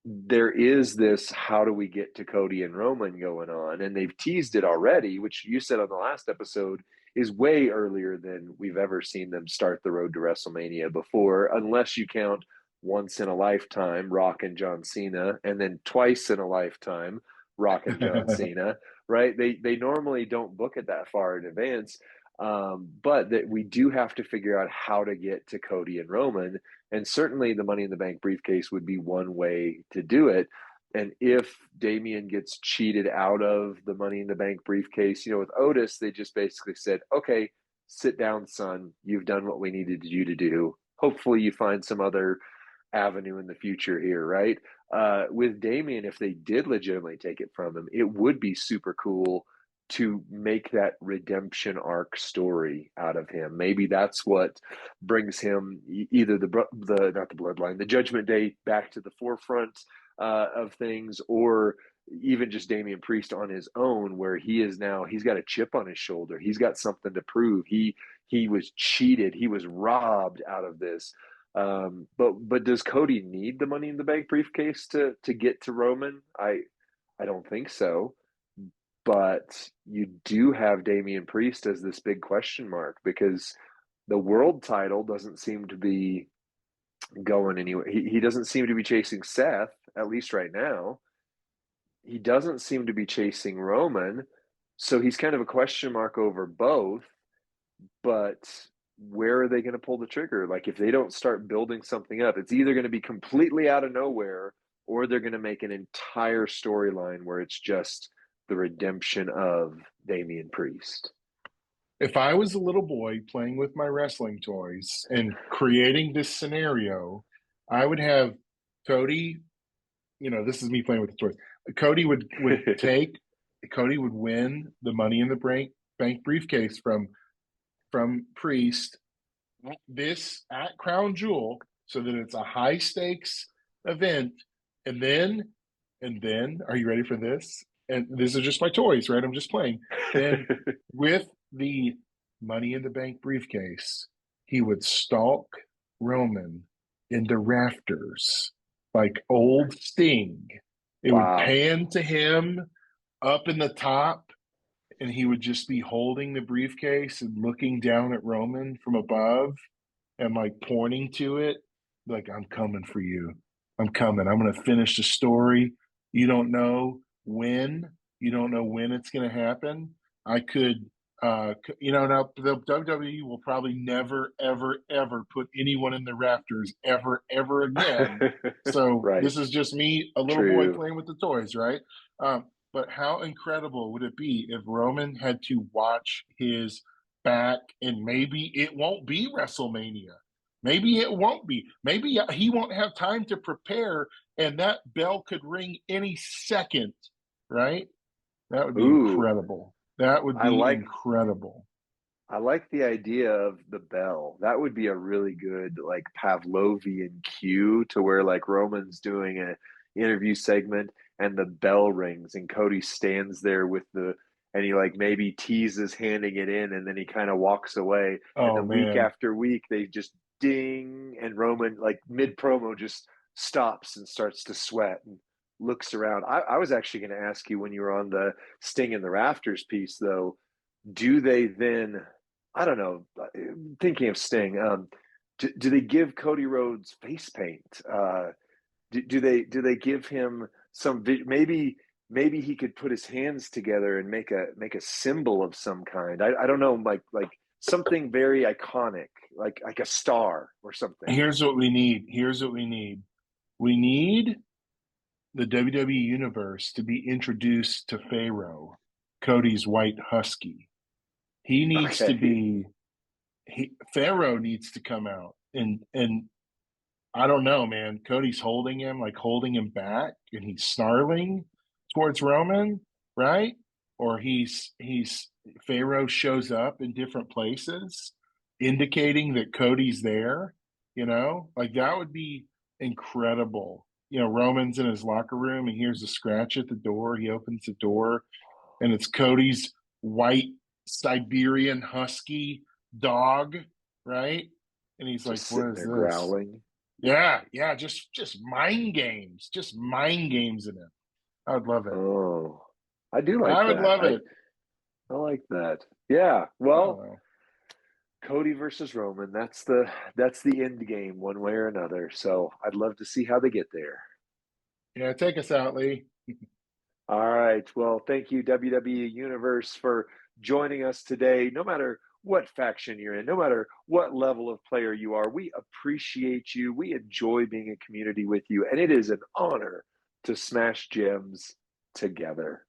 there is this how do we get to Cody and Roman going on? And they've teased it already, which you said on the last episode is way earlier than we've ever seen them start the road to WrestleMania before, unless you count once in a lifetime Rock and John Cena, and then twice in a lifetime Rock and John Cena, right? They normally don't book it that far in advance. But that we do have to figure out how to get to Cody and Roman, and certainly the Money in the Bank briefcase would be one way to do it. And if Damian gets cheated out of the Money in the Bank briefcase, with Otis, they just basically said, okay, sit down, son. You've done what we needed you to do. Hopefully, you find some other avenue in the future here, right? With Damian, if they did legitimately take it from him, it would be super cool to make that redemption arc story out of him. Maybe that's what brings him either the not the bloodline, the Judgment Day back to the forefront of things, or even just Damian Priest on his own, where he's got a chip on his shoulder. He's got something to prove. He was cheated. He was robbed out of this. But does Cody need the Money in the Bank briefcase to get to Roman? I don't think so. But you do have Damian Priest as this big question mark because the world title doesn't seem to be going anywhere. He doesn't seem to be chasing Seth, at least right now. He doesn't seem to be chasing Roman. So he's kind of a question mark over both. But where are they going to pull the trigger? Like, if they don't start building something up, it's either going to be completely out of nowhere or they're going to make an entire storyline where it's just the redemption of Damian Priest. If I was a little boy playing with my wrestling toys and creating this scenario, I would have Cody, this is me playing with the toys. Cody would win the Money in the Bank briefcase from Priest at Crown Jewel, so that it's a high stakes event, And then, are you ready for this? And these are just my toys, right? I'm just playing. Then with the Money in the Bank briefcase, he would stalk Roman in the rafters like old Sting. It would Wow. pan to him up in the top, and he would just be holding the briefcase and looking down at Roman from above and like pointing to it, like, I'm coming for you. I'm coming. I'm going to finish the story. You don't know when. You don't know when it's going to happen. I could, now the WWE will probably never, ever, ever put anyone in the rafters ever again. So Right. this is just me, a little boy True. playing with the toys, right? But how incredible would it be if Roman had to watch his back, and maybe it won't be WrestleMania. Maybe it won't be. Maybe he won't have time to prepare, and that bell could ring any second, right? That would be Ooh, incredible. That would I be like incredible. I like the idea of the bell. That would be a really good like Pavlovian cue to where like Roman's doing a interview segment and the bell rings and Cody stands there with the and he like maybe teases handing it in and then he kind of walks away and Oh then week man. after week they just ding and Roman like mid promo just stops and starts to sweat and looks around. I was actually going to ask you when you were on the Sting in the Rafters piece though, do they then I don't know. Thinking of Sting, do they give Cody Rhodes face paint? Do they give him some maybe he could put his hands together and make a symbol of some kind. I don't know, like something very iconic, like a star or something. Here's what we need. Here's what we need. We need the WWE Universe to be introduced to Pharaoh, Cody's white husky. He needs to Okay. be Pharaoh needs to come out and I don't know, man. Cody's holding him back, and he's snarling towards Roman, right? Or he's Pharaoh shows up in different places, indicating that Cody's there. Like that would be incredible. Roman's in his locker room and hears a scratch at the door. He opens the door, and it's Cody's white Siberian husky dog, right? And he's like, Just "What sitting is there this?" growling. Yeah, just mind games in it. I would love it. Oh, I do like I would that. love it. I like that. Yeah. I don't Well, know. Cody versus Roman. That's the end game one way or another. So I'd love to see how they get there. Yeah, take us out, Lee. All right. Well, thank you, WWE Universe, for joining us today. No matter what faction you're in, no matter what level of player you are, we appreciate you. We enjoy being a community with you, and it is an honor to smash gems together.